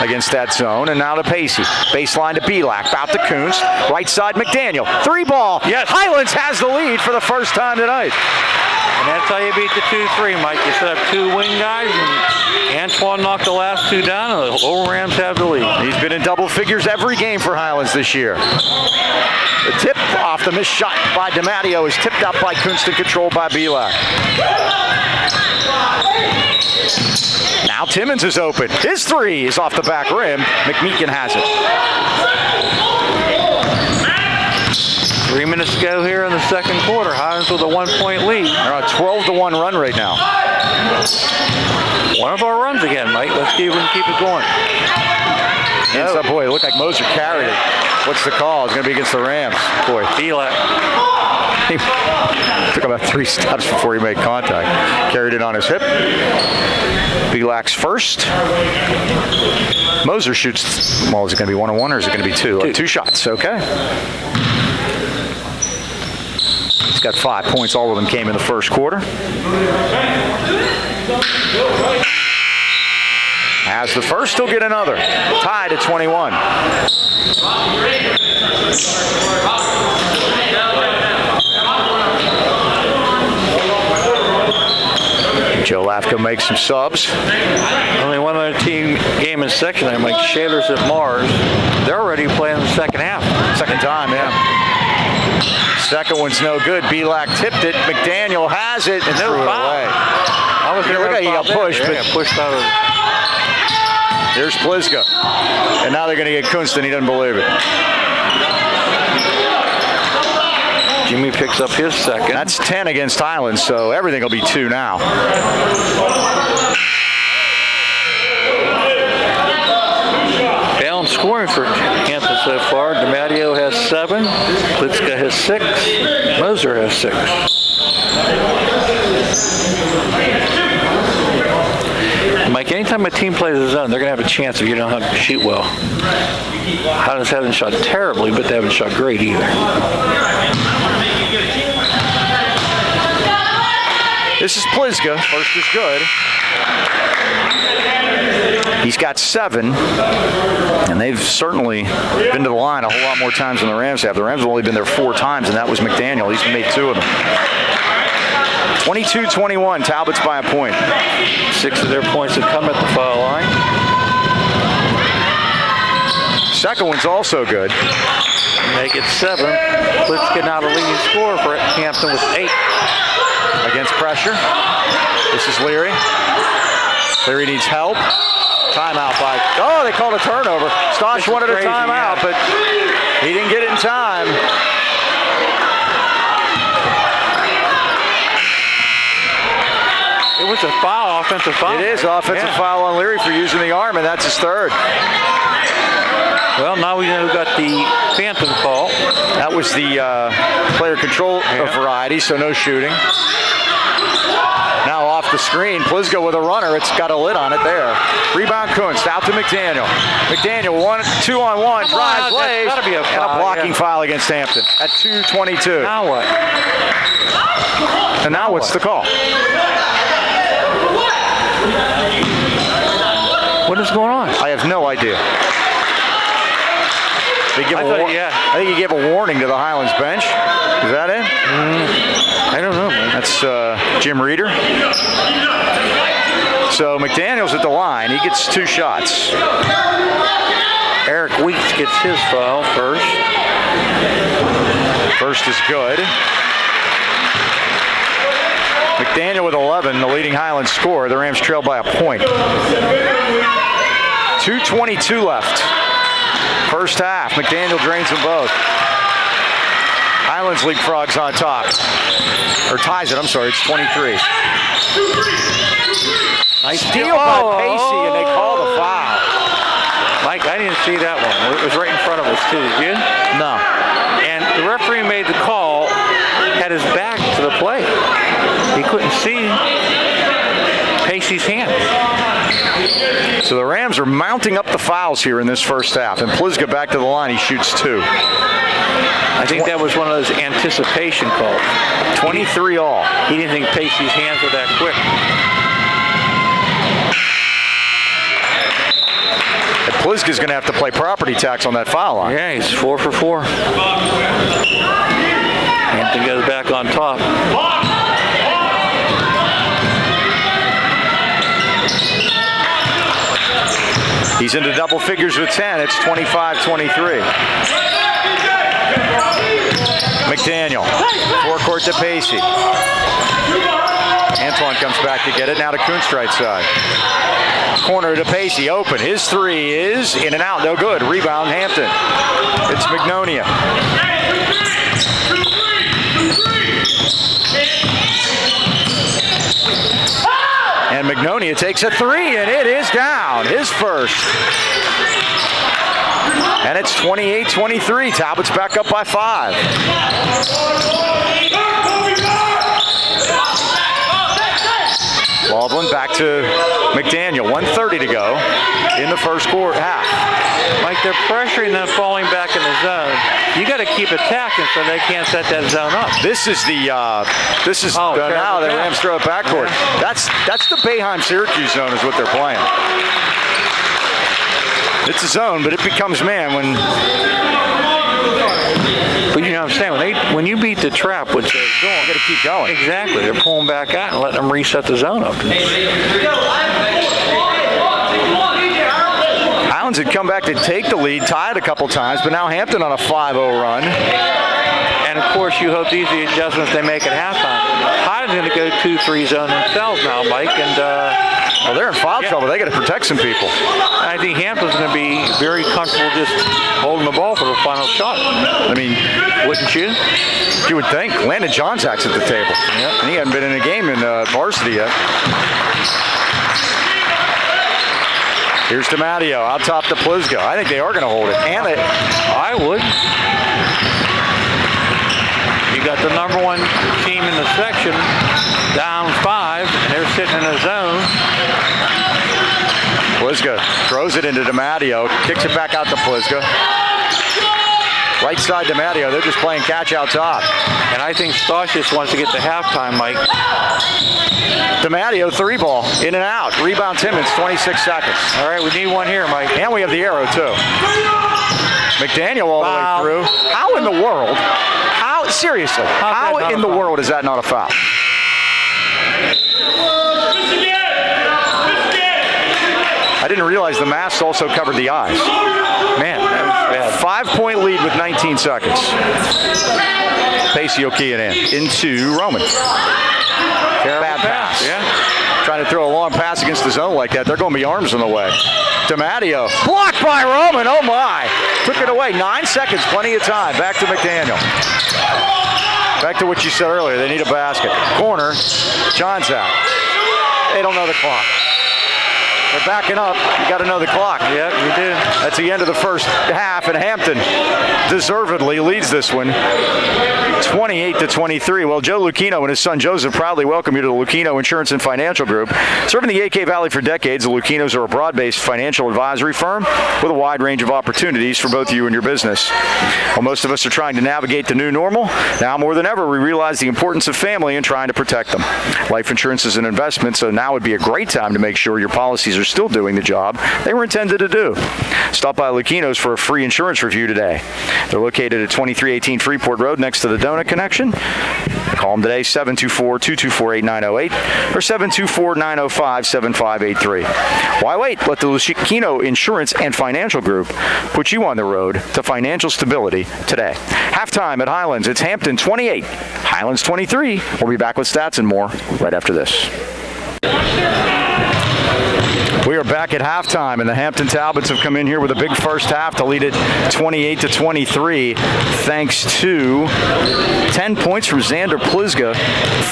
against that zone. And now to Pacey. Baseline to Pavlik. Out to Kuntz. Right side, McDaniel. 3-ball. Yes. Highlands has the lead for the first time tonight. And that's how you beat the 2-3, Mike. You set up 2 wing guys, and Antoine knocked the last 2 down, and the Golden Rams have the lead. He's been in double figures every game for Highlands this year. The tip off the missed shot by DiMatteo is tipped out by Kuntz and controlled by Pavlik. Now Timmons is open. His 3 is off the back rim. McMeekin has it. 3 minutes to go here in the second quarter. Highlands with a 1-point lead. They're on a 12-1 run right now. One of our runs again, Mike. Let's see if we can keep it going. Inside, boy, it looked like Moser carried it. What's the call? It's going to be against the Rams. Boy. Pavlik. He took about 3 steps before he made contact. Carried it on his hip. Pavlik's first. Moser shoots, well, is it going to be 1-on-1 or is it going to be 2? 2 shots, okay. He's got 5 points. All of them came in the first quarter. Has the first, he'll get another. Tied at 21. Joe Lafko makes some subs. Only one other team game in section there, Mike. Shaler's at Mars. They're already playing the second half. Second time, yeah. Second one's no good. Pavlik tipped it. McDaniel has it and threw it away. I was Look how he got pushed. Yeah, pushed out of. Here's Pliska. And now they're going to get Kuntz, and he doesn't believe it. Jimmy picks up his second. That's 10 against Highlands, so everything will be 2 now. Balanced scoring for Hampton so far. DiMatteo has 7. Pliska has 6. Moser has 6. Mike, anytime a team plays a zone, they're going to have a chance if you don't have to shoot well. Highlands haven't shot terribly, but they haven't shot great either. This is Pliska. First is good. He's got 7, and they've certainly been to the line a whole lot more times than the Rams have. The Rams have only been there 4 times, and that was McDaniel. He's made 2 of them. 22-21, Talbot's by a point. 6 of their points have come at the foul line. Second one's also good. Make it 7. Pliska now the leading scorer for Hampton with 8. Against pressure. This is Leary. Leary needs help. Timeout by, oh, they called a turnover. Stosh wanted a timeout, but he didn't get it in time. It was a foul, offensive foul. It is offensive foul on Leary for using the arm, and that's his third. Well, now we know who got the phantom call. That was the player control variety, so no shooting. Now off the screen, Plisgo with a runner. It's got a lid on it there. Rebound Kunst, out to McDaniel. McDaniel, 2-on-1, drives, lays, gotta be a foul, and a blocking foul against Hampton at 2:22. Now what? And now what's the call? What is going on? I have no idea. They give I think he gave a warning to the Highlands bench. Is that it? I don't know, man. That's Jim Reeder. So McDaniel's at the line. He gets 2 shots. Eric Weeks gets his foul first. First is good. McDaniel with 11, the leading Highlands scorer. The Rams trail by a point. 2:22 left. First half. McDaniel drains them both. Highlands leapfrogs on top. Or ties it, I'm sorry, it's 23. Nice steal by Pacey, and they call the foul. Mike, I didn't see that one. It was right in front of us, too. Did you? No. And the referee made the call, had his back to the play. He couldn't see Pacey's hand. So the Rams are mounting up the fouls here in this first half. And Plisga back to the line, he shoots 2. I think that was one of those anticipation calls. 23 all. He didn't think Pacey's hands were that quick. And Plisga's going to have to play property tax on that foul line. Yeah, he's 4 for 4. Hampton goes back on top. He's into double figures with 10. It's 25-23. McDaniel, forecourt to Pacey. Antoine comes back to get it. Now to Kunst right side. Corner to Pacey, open. His 3 is in and out, no good. Rebound Hampton. It's Magnolia. And Magnolia takes a 3, and it is down. His first. And it's 28-23. Talbot's back up by 5. Baldwin back to McDaniel. 1:30 to go in the first quarter half. Mike, they're pressuring them falling back in the zone. You got to keep attacking so they can't set that zone up. This is now the Rams throw it backcourt. Yeah. That's the Boeheim-Syracuse zone is what they're playing. It's a zone, but it becomes man when. But you know what I'm saying? When you beat the trap with the zone, you got to keep going. Exactly. They're pulling back out and letting them reset the zone up. Highlands had come back to take the lead, tied a couple times, but now Hampton on a 5-0 run. And of course, you hope these are the adjustments they make at halftime. Highland's going to go 2-3 zone themselves now, Mike, and well, they're in foul trouble. They got to protect some people. I think Hampton's going to be very comfortable just holding the ball for the final shot. I mean, wouldn't you? You would think. Landon Johnsack's at the table. Yep. And he hadn't been in a game in varsity yet. Here's DiMatteo out top to Plisga. I think they are going to hold it. And I would. You got the #1 team in the section down 5. They're sitting in a zone. Plisga throws it into DiMatteo, kicks it back out to Plisga. Right side DiMatteo, they're just playing catch out top. And I think Stasius wants to get to halftime, Mike. DiMatteo 3-ball, in and out. Rebound Timmons, 26 seconds. All right, we need one here, Mike. And we have the arrow, too. McDaniel all the way through. How in the world? Seriously, how in the world is that not a foul? I didn't realize the masks also covered the eyes. Man, that was bad. 5-point lead with 19 seconds. Pacey will key it into Roman. Bad pass. Yeah. Trying to throw a long pass against the zone like that. They're going to be arms in the way. DiMatteo. Blocked by Roman. Oh, my. Took it away. 9 seconds. Plenty of time. Back to McDaniel. Back to what you said earlier. They need a basket. Corner. Johnsack. They don't know the clock. They're backing up. You got to know the clock. Yep, you do. That's the end of the first half, and Hampton deservedly leads this one 28-23. Well, Joe Lucchino and his son Joseph proudly welcome you to the Lucchino Insurance and Financial Group. Serving the AK Valley for decades, the Lucchinos are a broad-based financial advisory firm with a wide range of opportunities for both you and your business. While most of us are trying to navigate the new normal, now more than ever we realize the importance of family and trying to protect them. Life insurance is an investment, so now would be a great time to make sure your policies are still doing the job they were intended to do. Stop by Lucchino's for a free insurance review today. They're located at 2318 Freeport Road next to the Donut Connection. Call them today, 724-224-8908 or 724-905-7583. Why wait? Let the Lucchino Insurance and Financial Group put you on the road to financial stability today. Halftime at Highlands. It's Hampton 28, Highlands 23. We'll be back with stats and more right after this. We are back at halftime, and the Hampton Talbots have come in here with a big first half to lead it 28-23, thanks to 10 points from Xander Plizga.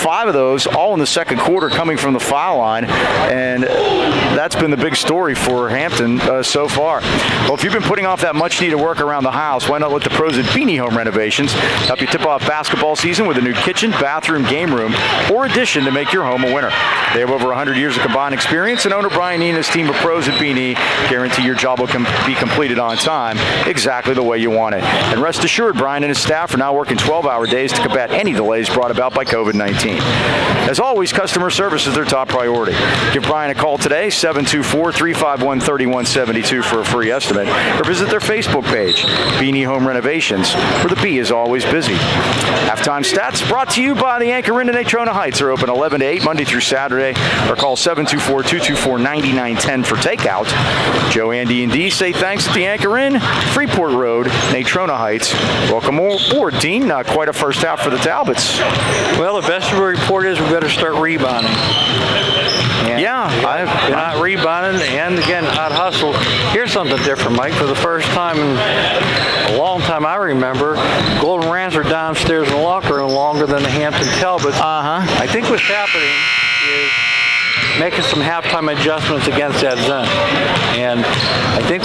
5 of those, all in the second quarter, coming from the foul line, and that's been the big story for Hampton so far. Well, if you've been putting off that much-needed work around the house, why not let the pros at Beanie Home Renovations help you tip off basketball season with a new kitchen, bathroom, game room, or addition to make your home a winner. They have over 100 years of combined experience, and owner Brian Nina's team of pros at Beanie guarantee your job will be completed on time, exactly the way you want it. And rest assured, Brian and his staff are now working 12-hour days to combat any delays brought about by COVID-19. As always, customer service is their top priority. Give Brian a call today, 724-351-3172 for a free estimate, or visit their Facebook page, Beanie Home Renovations, where the B is always busy. Halftime stats brought to you by the Anchor Inn in Natrona Heights. Are open 11 to 8 Monday through Saturday, or call 724-224-9910 for takeout. Joe, Andy, and Dee say thanks at the Anchor Inn, Freeport Road, Natrona Heights. Welcome aboard, Dean. Quite a first half for the Talbots. Well, the best report is we better start rebounding. They're not rebounding, and again, hot hustle. Here's something different, Mike. For the first time in a long time I remember, Golden Rams are downstairs in the locker room longer than the Hampton Talbots. I think what's happening is making some halftime adjustments against that zone. And I think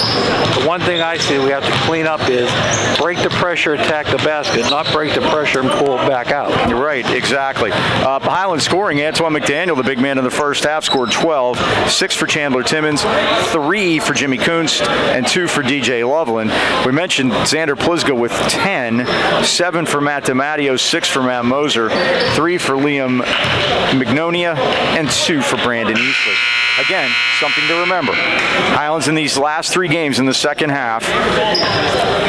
the one thing I see we have to clean up is break the pressure, attack the basket, not break the pressure and pull it back out. You're right, exactly. Highland scoring, Antoine McDaniel, the big man in the first half, scored 12, 6 for Chandler Timmons, 3 for Jimmy Kunst, and 2 for DJ Loveland. We mentioned Xander Plizga with 10, 7 for Matt DiMatteo, 6 for Matt Moser, 3 for Liam Magnolia, and 2 for Brandon Eastley. Again, something to remember. Highlands in these last 3 games in the second half,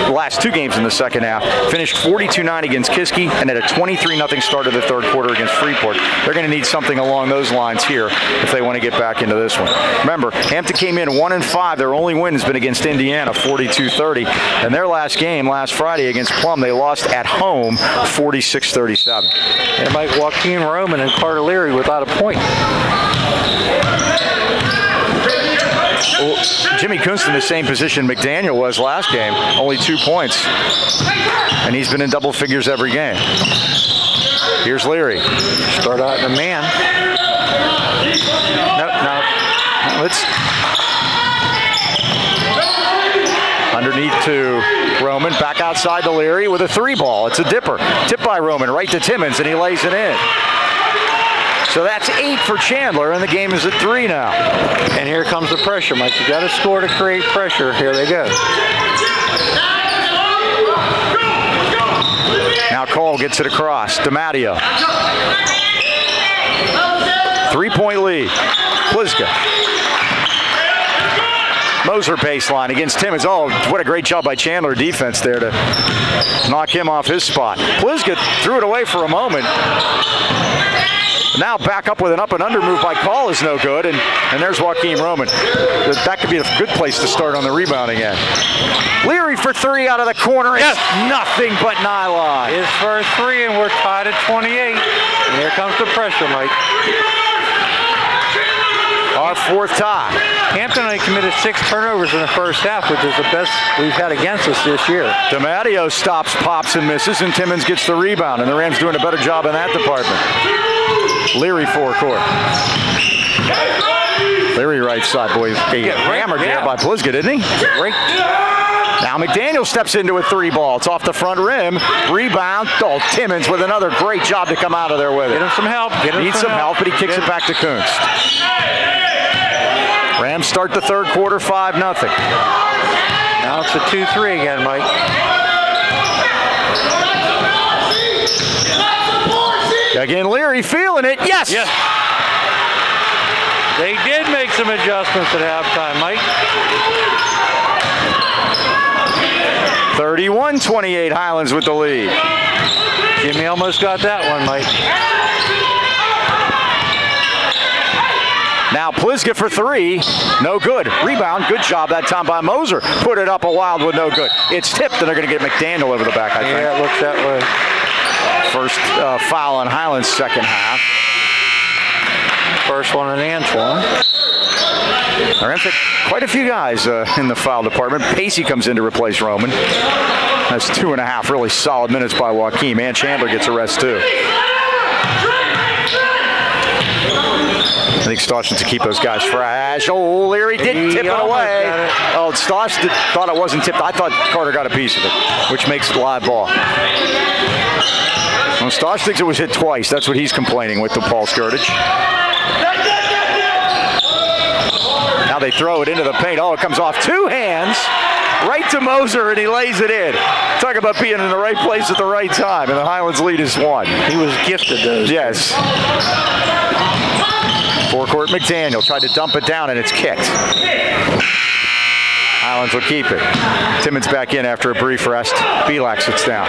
the last 2 games in the second half, finished 42-9 against Kiski and had a 23-0 start of the third quarter against Freeport. They're going to need something along those lines here if they want to get back into this one. Remember, Hampton came in 1-5. Their only win has been against Indiana, 42-30. And their last game, last Friday against Plum, they lost at home, 46-37. And Mike Joaquin Roman and Carter Leary without a point. Well, Jimmy Kunst in the same position McDaniel was last game, only 2 points. And he's been in double figures every game. Here's Leary. Start out in a man. No. Let's underneath to Roman, back outside to Leary with a 3 ball. It's a dipper. Tip by Roman, right to Timmons, and he lays it in. So that's 8 for Chandler, and the game is at 3 now. And here comes the pressure, Mike. You got to score to create pressure. Here they go. Now Cole gets it across. DiMatteo. 3-point lead. Plizga. Moser baseline against Timmons. Oh, what a great job by Chandler defense there to knock him off his spot. Plizga threw it away for a moment. Now back up with an up and under move by Call is no good, and there's Joaquin Roman. That could be a good place to start on the rebounding end. Leary for 3 out of the corner. It's nothing but nylon. His first 3, and we're tied at 28. And here comes the pressure, Mike. Our 4th tie. Hampton only committed 6 turnovers in the first half, which is the best we've had against us this year. DiMatteo stops, pops, and misses, and Timmons gets the rebound, and the Rams doing a better job in that department. Leary forecourt. Leary right side, boy. He hammered there by Pliska, didn't he? Great. Now McDaniel steps into a 3-ball. It's off the front rim. Rebound. Oh, Timmons with another great job to come out of there with it. Get him some help. Needs some help, but he kicks it back to Kunst. Rams start the third quarter 5-0. Now it's a 2-3 again, Mike. Again, Leary feeling it. Yes! Yes. They did make some adjustments at halftime, Mike. 31-28, Highlands with the lead. Jimmy almost got that one, Mike. Now Pliska for 3, no good. Rebound, good job that time by Moser. Put it up a wild with no good. It's tipped, and they're going to get McDaniel over the back, I think. Yeah, it looks that way. First foul on Highlands second half. First one on Antoine. Rams had quite a few guys in the foul department. Pacey comes in to replace Roman. That's 2.5 really solid minutes by Joaquin. And Chandler gets a rest too. I think Stosh wants to keep those guys fresh. Oh, Leary did tip it away. Oh, Stosh thought it wasn't tipped. I thought Carter got a piece of it, which makes it a live ball. Well, Stosh thinks it was hit twice. That's what he's complaining with the Paul Skirtage. Now they throw it into the paint. Oh, it comes off 2 hands. Right to Moser, and he lays it in. Talk about being in the right place at the right time, and the Highlands lead is 1. He was gifted those. Yes. Forecourt McDaniel tried to dump it down, and it's kicked. Highlands will keep it. Timmons back in after a brief rest. Pavlik sits down.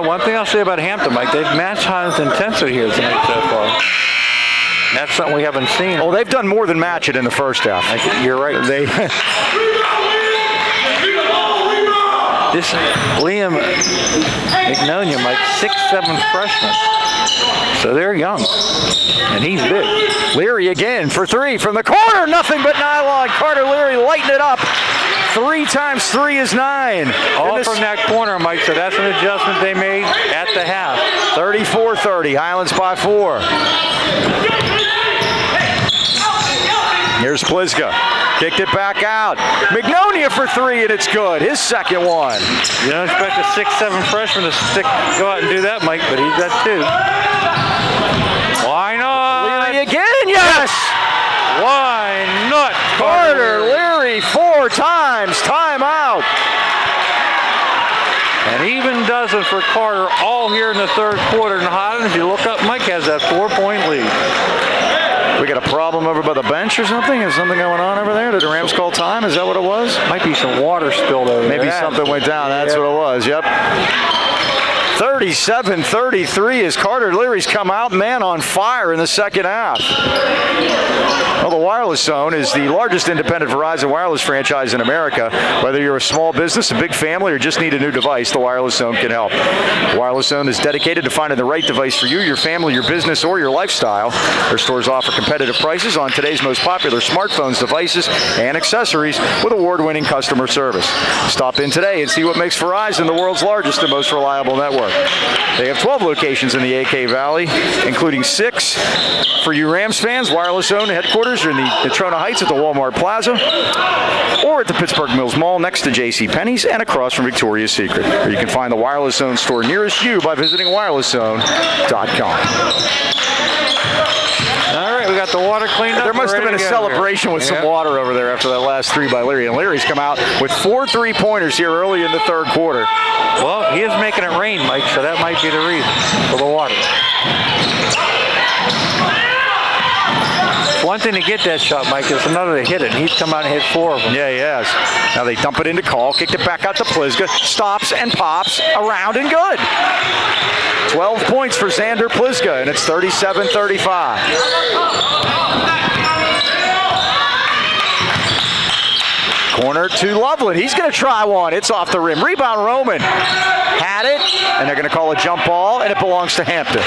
One thing I'll say about Hampton, Mike, they've matched Highlands' intensity here tonight so far. That's something we haven't seen. Oh, they've done more than match it in the first half. You're right. This Liam Mignonia, Mike, 6'7" freshman. So they're young, and he's big. Leary again for 3 from the corner. Nothing but nylon. Carter Leary lighting it up. 3 times 3 is 9. All from that corner, Mike, so that's an adjustment they made at the half. 34-30, Highlands by 4. Here's Pliska. Kicked it back out. Mignonia for 3, and it's good. His second one. You don't expect a 6'7" freshman to go out and do that, Mike, but he's got 2. Why not? Leary again, yes! Why not? Carter Leary 4 times. Timeout. An even dozen for Carter all here in the third quarter. And Highlands, you look up, Mike has that 4-point lead. We got a problem over by the bench or something? Is something going on over there? Did the Rams call time? Is that what it was? Might be some water spilled over there. Maybe something went down. That's what it was. Yep. 37-33 as Carter Leary's come out, man, on fire in the second half. Well, the Wireless Zone is the largest independent Verizon wireless franchise in America. Whether you're a small business, a big family, or just need a new device, the Wireless Zone can help. The Wireless Zone is dedicated to finding the right device for you, your family, your business, or your lifestyle. Their stores offer competitive prices on today's most popular smartphones, devices, and accessories with award-winning customer service. Stop in today and see what makes Verizon the world's largest and most reliable network. They have 12 locations in the AK Valley, including 6 for you Rams fans. Wireless Zone headquarters are in the Natrona Heights at the Walmart Plaza, or at the Pittsburgh Mills Mall next to JCPenney's and across from Victoria's Secret. Or you can find the Wireless Zone store nearest you by visiting wirelesszone.com. All right, we got the water cleaned up. There must have been a celebration with some water over there after that last 3 by Leary. And Leary's come out with 4 3-pointers here early in the third quarter. Well, he is making it rain, Mike, so that might be the reason for the water. It's one thing to get that shot, Mike. It's another to hit it. And he's come out and hit 4 of them. Yeah, he has. Now they dump it into Call, kicked it back out to Pliska, stops and pops, around and good. 12 points for Xander Pliska, and it's 37-35. Corner to Loveland. He's going to try one. It's off the rim. Rebound Roman. Had it, and they're going to call a jump ball, and it belongs to Hampton.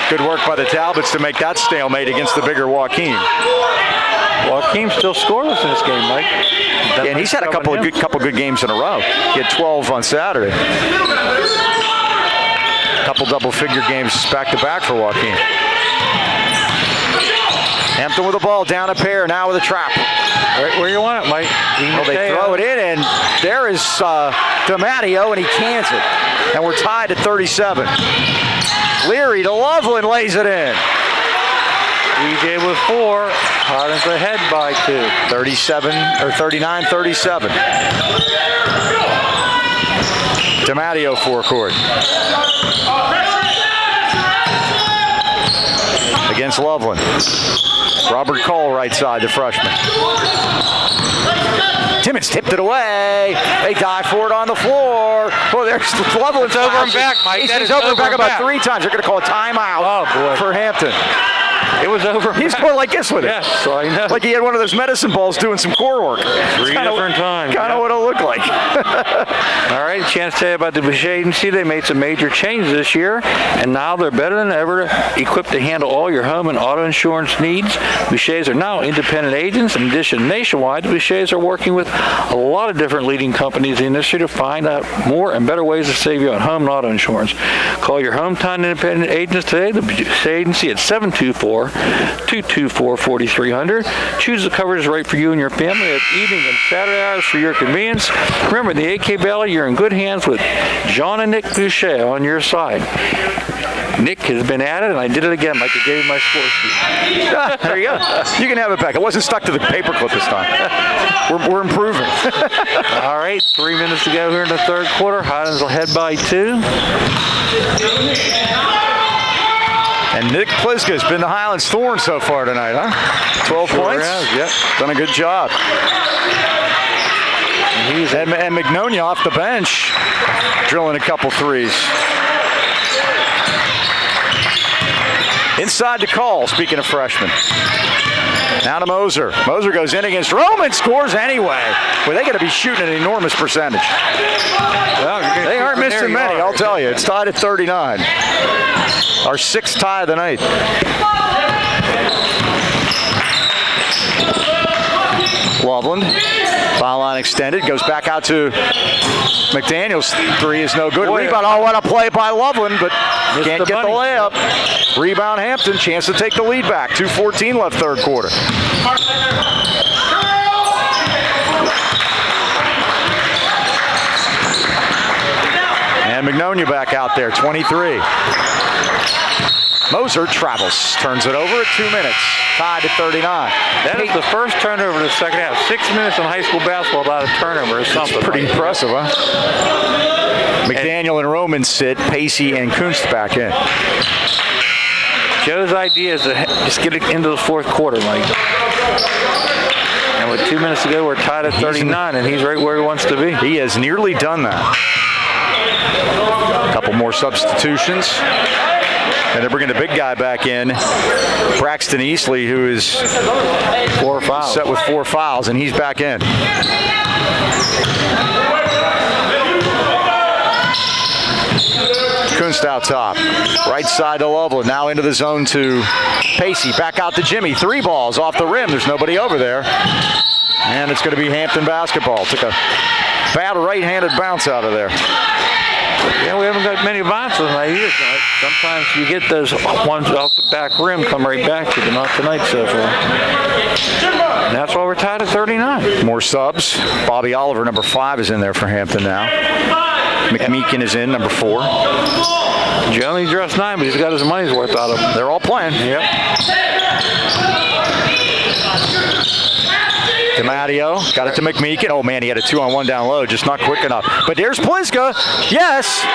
Good work by the Talbots to make that stalemate against the bigger Joaquin. Joaquin's still scoreless in this game, Mike. Yeah, and he's had a couple good games in a row. He had 12 on Saturday. couple double-figure games back-to-back for Joaquin. Hampton with the ball, down a pair, now with a trap. Right where you want it, Mike. Well, they throw it in, and there is DiMatteo, and he cans it. And we're tied at 37. Leary to Loveland, lays it in. DJ with 4. Highlands ahead by 2. 39-37. DiMatteo forecourt. Against Loveland. Robert Cole right side, the freshman. Timmons tipped it away. They dive for it on the floor. Oh, there's Loveland. It's over and back, Mike. He's over and back about 3 times. They're going to call a timeout for Hampton. It was over. He scored like this with it. Yes, I know. Like he had one of those medicine balls doing some core work. 3 different times. Kind of what it looked like. All right, a chance to tell you about the Boucher Agency. They made some major changes this year, and now they're better than ever equipped to handle all your home and auto insurance needs. Bouchers are now independent agents. In addition, nationwide, the Bouchers are working with a lot of different leading companies in the industry to find out more and better ways to save you on home and auto insurance. Call your hometown independent agents today, the Boucher Agency, at 724-224-4300. Choose the coverage right for you and your family at evening and Saturday hours for your convenience. Remember, the AK Valley, you're in good hands with John and Nick Boucher on your side. Nick has been at it, and I did it again like I gave my score sheet. There you go. You can have it back. It wasn't stuck to the paperclip this time. We're improving. All right, 3 minutes to go here in the third quarter. Highlands will head by 2. And Nick Pliska's been the Highlands thorn so far tonight, huh? 12 points. Yep. Done a good job. And Magnolia off the bench, drilling a couple threes. Inside to Call, speaking of freshmen. Now to Moser. Moser goes in against Roman, scores anyway. Well, they got to be shooting an enormous percentage. Well, they aren't missing many, I'll tell you. It's tied at 39. Our 6th tie of the night. Loveland, foul line extended, goes back out to McDaniel's. 3 is no good. Rebound, oh, what a play by Loveland, but can't get the layup. Rebound Hampton, chance to take the lead back. 2:14 left third quarter. And Magnolia back out there, 23. Moser travels, turns it over at 2 minutes, tied at 39. That is the first turnover of the second half. 6 minutes in high school basketball without a turnover or something. It's pretty impressive, huh? McDaniel and Roman sit, Pacey and Kunst back in. Joe's idea is to just get it into the fourth quarter, Mike. And with 2 minutes to go, we're tied at 39, and he's right where he wants to be. He has nearly done that. A couple more substitutions. And they're bringing the big guy back in, Braxton Eastley, who is 4 fouls. Set with 4 fouls, and he's back in. Kunst out top. Right side to Loveland. Now into the zone to Pacey. Back out to Jimmy. 3 balls off the rim. There's nobody over there. And it's going to be Hampton basketball. Took a bad right-handed bounce out of there. Yeah, we haven't got many bounces tonight either. Sometimes you get those ones off the back rim come right back to you, but not tonight so far. And that's why we're tied at 39. More subs. Bobby Oliver, number 5, is in there for Hampton now. McMeekin is in, number 4. Johnny dressed 9, but he's got his money's worth out of them. They're all playing. Yep. DiMatteo got it to McMeekin. Oh, man, he had a 2-on-1 down low, just not quick enough. But there's Pliska. Yes.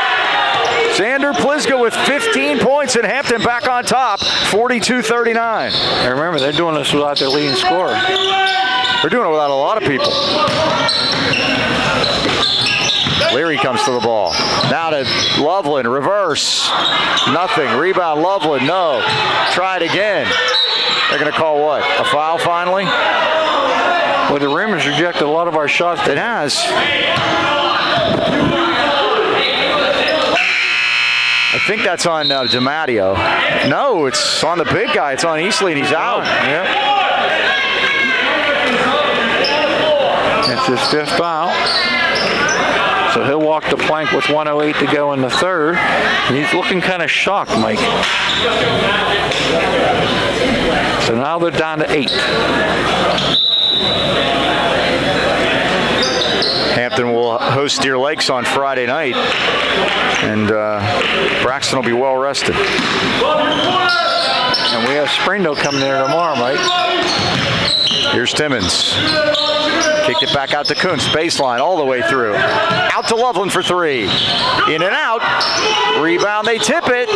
Xander Pliska with 15 points and Hampton back on top, 42-39. And remember, they're doing this without their leading scorer. They're doing it without a lot of people. Leary comes to the ball. Now to Loveland, reverse. Nothing. Rebound, Loveland, no. Try it again. They're going to call what? A foul finally? Well, the rim has rejected a lot of our shots. It has. I think that's on DiMatteo. No, it's on the big guy. It's on Eastley, and he's out. Yep. It's his 5th foul. So he'll walk the plank with 1:08 to go in the third. And he's looking kind of shocked, Mike. So now they're down to 8. Hampton will host Deer Lakes on Friday night, and Braxton will be well rested. And we have Springdale coming in tomorrow, Mike. Here's Timmons. Kicked it back out to Kuntz. Baseline all the way through. Out to Loveland for 3. In and out. Rebound, they tip it.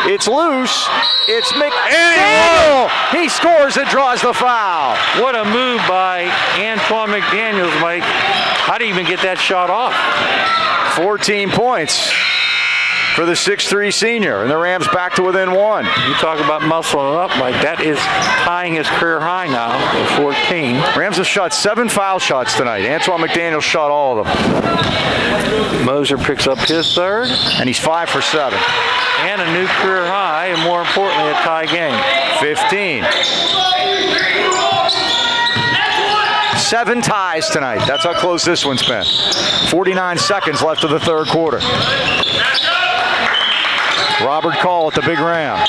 It's loose. It's McDaniel. He scores and draws the foul. What a move by Antoine McDaniels, Mike. How do you even get that shot off? 14 points for the 6'3 senior, and the Rams back to within 1. You talk about muscling up, Mike. That is tying his career high now at 14. Rams have shot 7 foul shots tonight. Antoine McDaniel shot all of them. Moser picks up his third. And he's 5 for 7. And a new career high, and more importantly, a tie game. 15. 7 ties tonight. That's how close this one's been. 49 seconds left of the third quarter. Robert Call at the big ram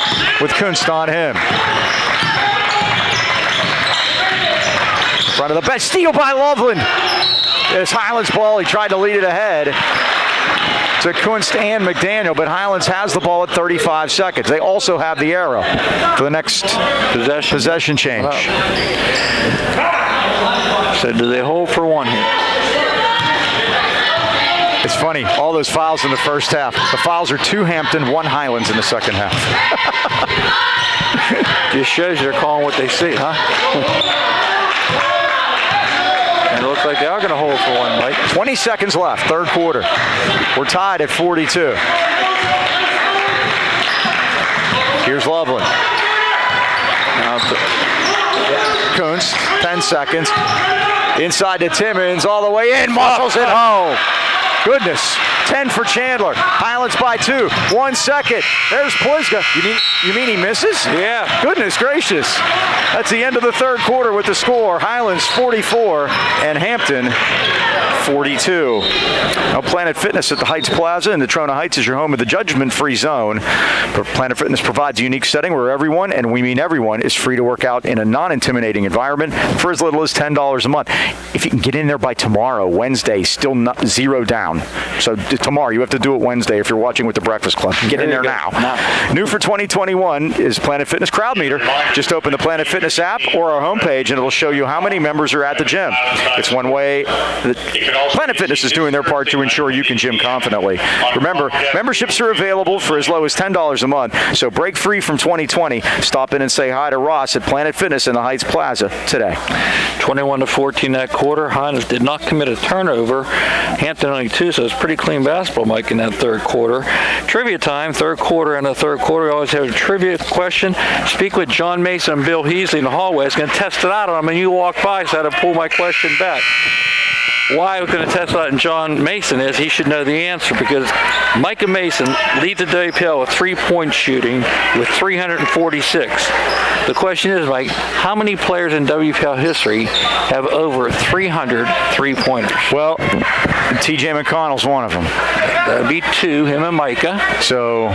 with Kunst on him. Front of the bench, steal by Loveland. It's Highlands ball. He tried to lead it ahead to Kunst and McDaniel, but Highlands has the ball at 35 seconds. They also have the arrow for the next possession change. Wow. So do they hold for 1 here? It's funny, all those fouls in the first half. The fouls are 2 Hampton, 1 Highlands in the second half. Just shows you they're calling what they see, huh? And it looks like they are going to hold for 1, Mike. 20 seconds left, third quarter. We're tied at 42. Here's Loveland. Kunst, 10 seconds. Inside to Timmons, all the way in, muscles it home. Goodness, 10 for Chandler. Highlands by 2. 1 second. There's Pliska. You mean he misses? Yeah. Goodness gracious. That's the end of the third quarter with the score. Highlands 44 and Hampton 42. Now, Planet Fitness at the Heights Plaza in the Trona Heights is your home of the judgment-free zone. Planet Fitness provides a unique setting where everyone, and we mean everyone, is free to work out in a non-intimidating environment for as little as $10 a month. If you can get in there by tomorrow, Wednesday, still not 0 down. So tomorrow, you have to do it Wednesday if you're watching with the Breakfast Club. Get in there now. New for 2021 is Planet Fitness Crowd Meter. Just open the Planet Fitness app or our homepage, and it'll show you how many members are at the gym. It's one way that Planet Fitness is doing their part to ensure you can gym confidently. Remember, memberships are available for as low as $10 a month, so break free from 2020. Stop in and say hi to Ross at Planet Fitness in the Heights Plaza today. 21-14 that quarter. Highlands did not commit a turnover. Hampton only 2, so it's pretty clean basketball, Mike, in that third quarter. Trivia time, third quarter and the third quarter. We always have a trivia question. Speak with John Mason and Bill Heasley in the hallway. I was going to test it out on them, and you walk by, so I had to pull my question back. Why we're going to test that in John Mason is he should know the answer, because Micah Mason leads the WPL with 3-point shooting with 346. The question is, Mike, how many players in WPL history have over 300 3-pointers? Well, TJ McConnell's one of them. That would be 2, him and Micah. So,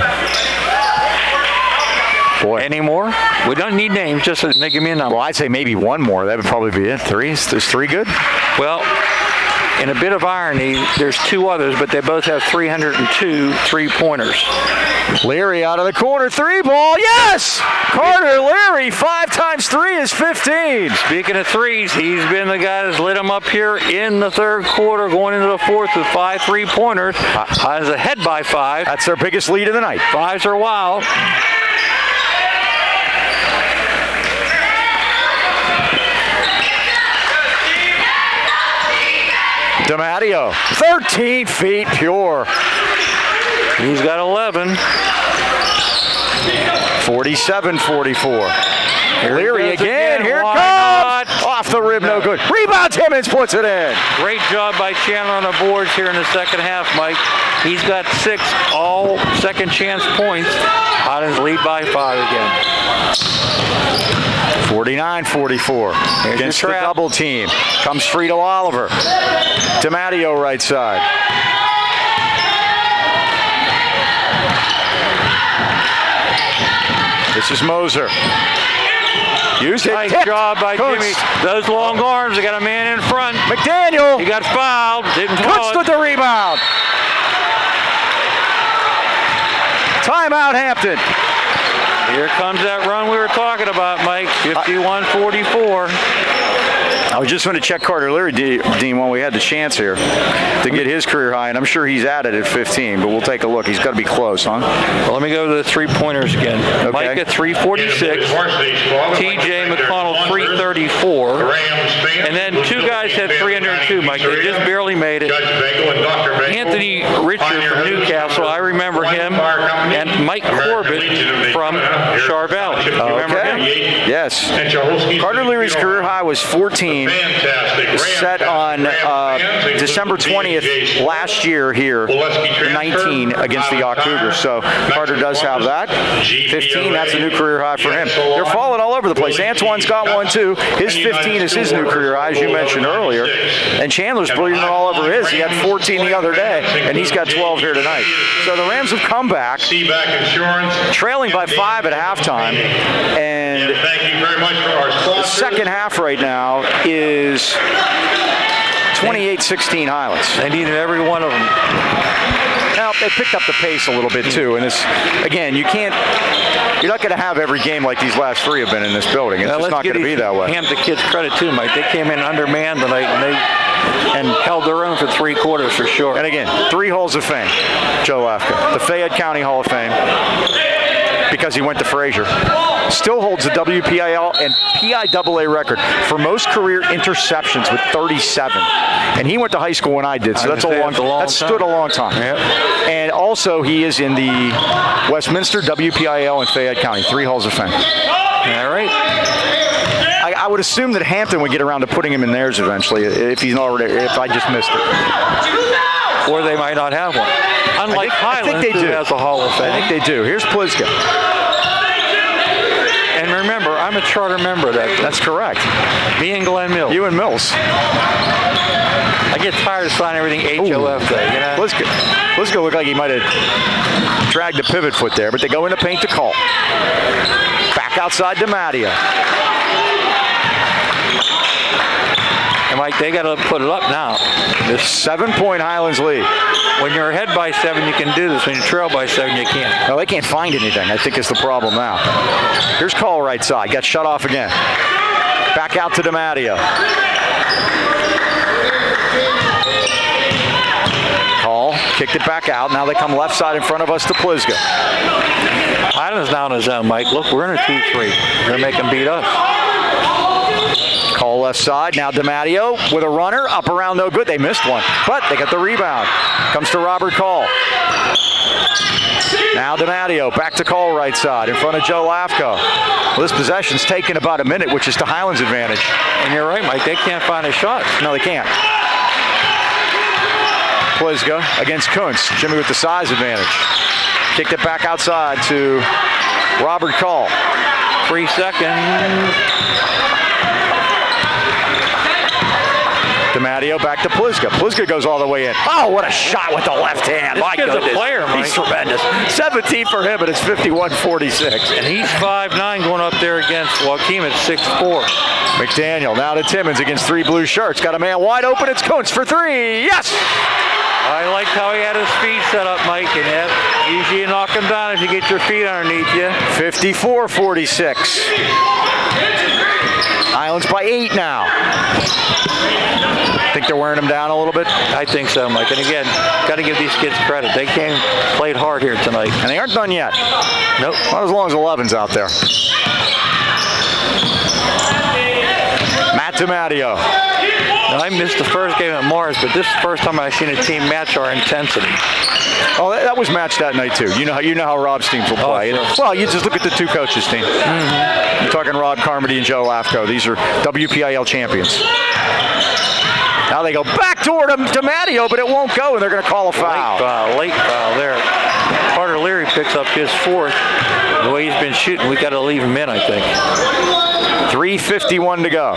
boy. Any more? We don't need names, just give me a number. Well, I'd say maybe one more. That would probably be it. 3? Is 3 good? Well, in a bit of irony, there's 2 others, but they both have 302 3-pointers. Leary out of the corner, 3 ball, yes! Carter Leary, 5 times 3 is 15. Speaking of threes, he's been the guy that's lit them up here in the third quarter, going into the fourth with 5 3-pointers. Highlands ahead by 5. That's their biggest lead of the night. 5s are wild. DiMatteo, 13 feet pure. He's got 11. 47-44. Leary again. Here it Why comes. not? Off the rim, no good. Rebound, Timmons puts it in. Great job by Chandler on the boards here in the second half, Mike. He's got 6 all second chance points. Highlands lead by 5 again. 49-44. Against the double team. Comes free to Oliver. DiMatteo right side. is Moser. Used it. Nice Tipped. job by Kuntz. Jimmy. Those long arms, they got a man in front. McDaniel. He got fouled. Didn't Kuntz call with it. the rebound. Timeout, Hampton. Here comes that run we were talking about, Mike. 51-44. I was just going to check Carter Leary, Dean, when we had the chance here to get his career high, and I'm sure he's at it at 15, but we'll take a look. He's got to be close, huh? Well, let me go to the three-pointers again. Okay. Mike at 346. TJ McConnell 334. And then two guys had 302, Mike. They just barely made it. Anthony Richard from Newcastle, I remember him, and Mike Corbett from Char Valley. You remember him? Yes. Carter Leary's career high was 14. Set on December 20th last year here, 19 against the Yacht Cougars. So Carter does have that. 15, that's a new career high for him. They're falling all over the place. Antoine's got one too. His 15 is his new career high, as you mentioned earlier. And Chandler's bleeding all over his. He had 14 the other day, and he's got 12 here tonight. So the Rams have come back, trailing by 5 at halftime. And thank you very much for our the second half right now is 28-16 Highlands. They needed every one of them. Now, they picked up the pace a little bit too, and this, again, you're not going to have every game like these last three have been in this building. It's just not going to be that way. Hampton kids credit too, Mike. They came in undermanned tonight, and held their own for 3 quarters for sure. And again, 3 Halls of Fame, Joe Lafka. The Fayette County Hall of Fame, because he went to Frazier. Still holds the WPIL and PIAA record for most career interceptions with 37. And he went to high school when I did, so that stood a long time. Yep. And also, he is in the Westminster, WPIL, and Fayette County. 3 Halls of Fame. All right. I would assume that Hampton would get around to putting him in theirs eventually, if I just missed it. Or they might not have one. Unlike Highlands, I think they do. Who has a Hall of Fame. I think they do. Here's Pliska. And remember, I'm a charter member of that group. That's correct. Me and Glenn Mills. You and Mills. I get tired of signing everything HOF day, you know? Pliska looked like he might have dragged a pivot foot there, but they go into paint to call. Back outside to Mattia. And Mike, they got to put it up now. This 7-point Highlands lead. When you're ahead by 7, you can do this. When you trail by 7, you can't. No, they can't find anything, I think is the problem now. Here's Call right side. Got shut off again. Back out to DiMatteo. Call, kicked it back out. Now they come left side in front of us to Pliska. Highlands down his zone, Mike. Look, we're in a 2-3. We're going to make them beat us. Call left side. Now DiMatteo with a runner. Up around, no good. They missed one, but they got the rebound. Comes to Robert Call. Now DiMatteo back to Call right side in front of Joe Lafko. Well, this possession's taken about a minute, which is to Highlands' advantage. And you're right, Mike. They can't find a shot. No, they can't. Pliska against Kuntz. Jimmy with the size advantage. Kicked it back outside to Robert Call. 3 seconds. DiMatteo back to Pliska. Pliska goes all the way in. Oh, what a shot with the left hand. This My kid's goodness. a player, Mike. He's tremendous. 17 for him, and it's 51-46. And he's 5'9", going up there against Joaquim at 6'4". McDaniel now to Timmons against 3 blue shirts. Got a man wide open. It's Kuntz for 3. Yes! I liked how he had his feet set up, Mike. And usually you knock him down if you get your feet underneath you. 54-46. Highlands by 8 now. Think they're wearing them down a little bit? I think so, Mike. And again, got to give these kids credit. They played hard here tonight. And they aren't done yet. Nope. Not as long as 11's out there. Matt DiMatteo. Now, I missed the first game at Mars, but this is the first time I've seen a team match our intensity. Oh, that was matched that night too. You know how Rob's teams will play. Sure. Well, you just look at the 2 coaches' team. Mm-hmm. You're talking Rob Carmody and Joe Lafko. These are WPIL champions. Now they go back toward him, DiMatteo, but it won't go, and they're going to call a foul. Late foul there. Carter Leary picks picks up his fourth. The way he's been shooting, we got to leave him in, I think. 3:51 to go.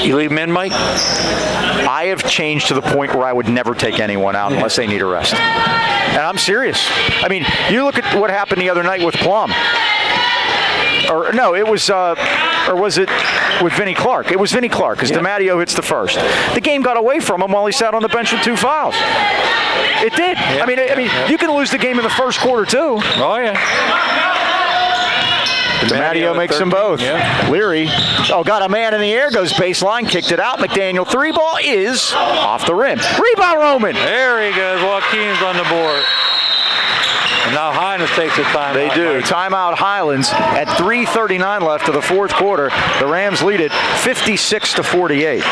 You leave him in, Mike? I have changed to the point where I would never take anyone out unless they need a rest. And I'm serious. I mean, you look at what happened the other night with Plum. Or no, it was, or was it with Vinnie Clark? It was Vinnie Clark because DiMatteo hits the first. The game got away from him while he sat on the bench with 2 fouls. It did. Yeah, I mean, you can lose the game in the first quarter too. Oh, yeah. DiMatteo makes them both. Yeah. Leary, got a man in the air, goes baseline, kicked it out. McDaniel 3 ball is off the rim. Rebound Roman. There he goes. Joaquin's on the board. And now Highlands takes the timeout. They do. Timeout Highlands at 3:39 left of the fourth quarter. The Rams lead it 56-48.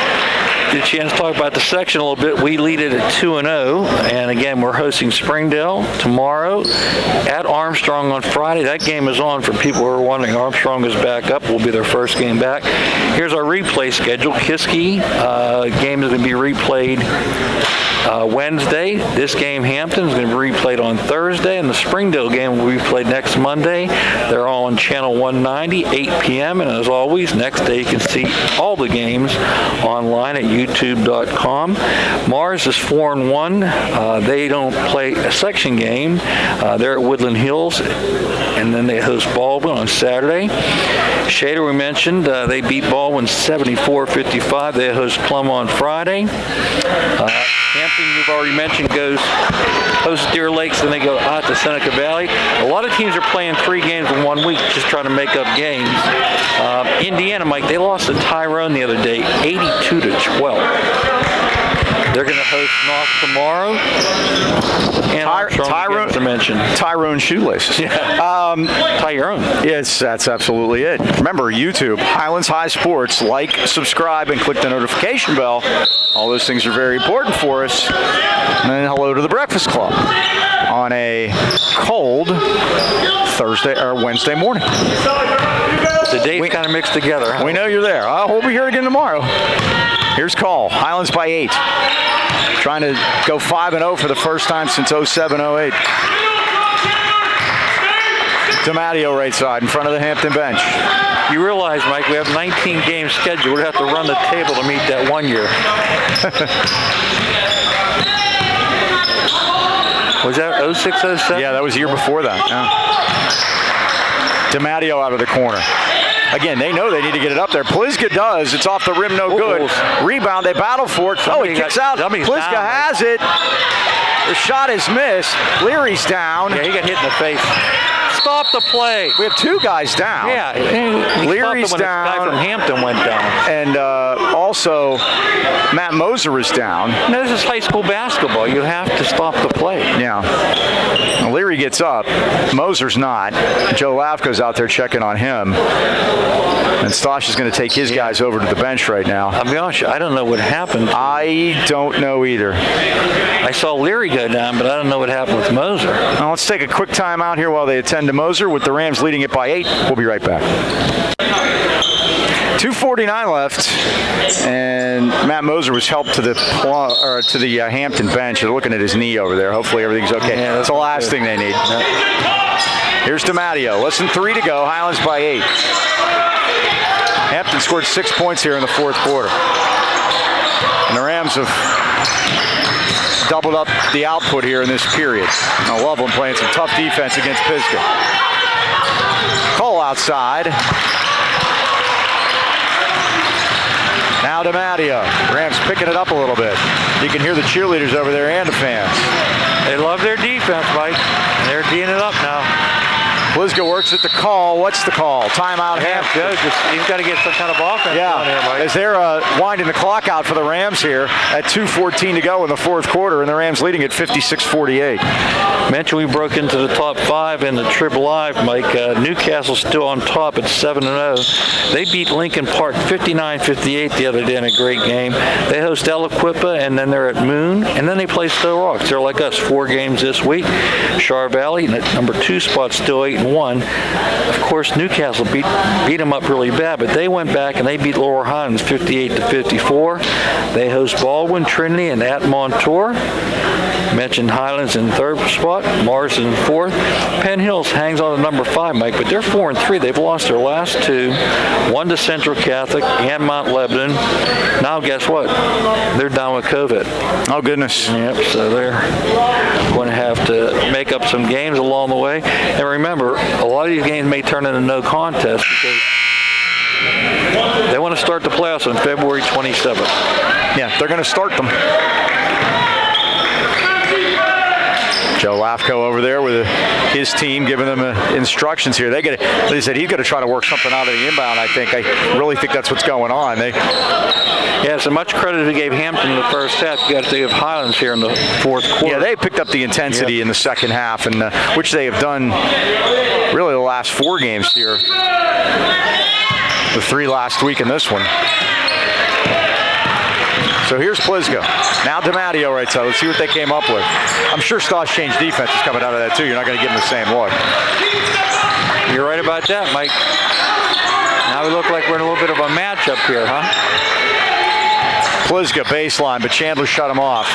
Get a chance to talk about the section a little bit. We lead it at 2-0. And again, we're hosting Springdale tomorrow at Armstrong on Friday. That game is on for people who are wondering. Armstrong is back up. Will be their first game back. Here's our replay schedule. Kiski game is going to be replayed Wednesday. This game, Hampton, is going to be replayed on Thursday, and the Springdale game will be played next Monday. They're all on Channel 190, 8 p.m., and as always, next day you can see all the games online at youtube.com. Mars is 4-1. They don't play a section game. They're at Woodland Hills, and then they host Baldwin on Saturday. Shader, we mentioned, they beat Baldwin 74-55. They host Plum on Friday. Hampton, you've already mentioned, hosts Deer Lakes, then they go out to Seneca Valley. A lot of teams are playing 3 games in 1 week, just trying to make up games. Indiana, Mike, they lost to Tyrone the other day, 82-12. They're going to host North tomorrow. And Tyrone, to mention. Tyrone shoelaces. Yeah. Tyrone. Yes, that's absolutely it. Remember, YouTube, Highlands High Sports. Like, subscribe, and click the notification bell. All those things are very important for us. And then hello to the Breakfast Club on a cold Thursday or Wednesday morning. The dates kind of mixed together. Huh? We know you're there. We'll be here again tomorrow. Here's call. Highlands by 8. Trying to go 5-0 for the first time since 07-08. DiMatteo right side in front of the Hampton bench. You realize, Mike, we have 19 games scheduled. We'd have to run the table to meet that 1 year. Was that 06, 07? Yeah, that was the year before that. Yeah. DiMatteo out of the corner. Again, they know they need to get it up there. Pliska does. It's off the rim, no good. Rebound, they battle for it. He kicks out. Pliska has it. The shot is missed. Leary's down. Yeah, he got hit in the face. Stop the play. We have 2 guys down. Yeah, Leary's down. The guy from Hampton went down. And also, Matt Moser is down. No, this is high school basketball. You have to stop the play. Yeah. Leary gets up. Moser's not. Joe Lafko's out there checking on him. And Stosh is going to take his guys over to the bench right now. I'll be honest, I don't know what happened. I don't know either. I saw Leary go down, but I don't know what happened with Moser. Now let's take a quick time out here while they attend to Moser with the Rams leading it by 8. We'll be right back. 2:49 left, and Matt Moser was helped to the Hampton bench. They're looking at his knee over there. Hopefully everything's okay. Yeah, that's the last thing they need. Yeah. Here's DiMatteo. Less than 3 to go. Highlands by 8. Hampton scored 6 points here in the fourth quarter. And the Rams have doubled up the output here in this period. I love them playing some tough defense against Pisgah. Cole outside. Now DiMatteo. Rams picking it up a little bit. You can hear the cheerleaders over there and the fans. They love their defense, Mike. They're teeing it up now. Pliska works at the call. What's the call? Timeout. Hampton. He's got to get some kind of offense on here, Mike. As they're winding the clock out for the Rams here at 2:14 to go in the fourth quarter, and the Rams leading at 56-48. Mentioned we broke into the top 5 in the Trib Live, Mike. Newcastle's still on top at 7-0. They beat Lincoln Park 59-58 the other day in a great game. They host Aliquippa, and then they're at Moon, and then they play Stowe Rocks. They're like us, 4 games this week. Char Valley, at number 2 spot, still 8-1. Of course, Newcastle beat them up really bad, but they went back and they beat Lower Highlands 58-54. They host Baldwin, Trinity, and at Montour. Mentioned Highlands in third spot, Mars in fourth. Penn Hills hangs on to number 5, Mike, but they're 4-3. They've lost their last 2, one to Central Catholic and Mount Lebanon. Now guess what? They're down with COVID. Oh, goodness. Yep, so they're going to have to make up some games along the way. And remember, a lot of these games may turn into no contest because they want to start the playoffs on February 27th. Yeah, they're going to start them. Joe Lafko over there with his team giving them instructions here. They said he's going to try to work something out of the inbound, I think. I really think that's what's going on. Yeah, so much credit we gave Hampton in the first half. You got to give Highlands here in the fourth quarter. Yeah, they picked up the intensity in the second half, and which they have done really the last 4 games here. The 3 last week in this one. So here's Plisgo. Now DiMatteo right side. Let's see what they came up with. I'm sure Stoss changed defense is coming out of that too. You're not going to give them the same look. You're right about that, Mike. Now we look like we're in a little bit of a matchup here, huh? Plisgo baseline, but Chandler shut him off.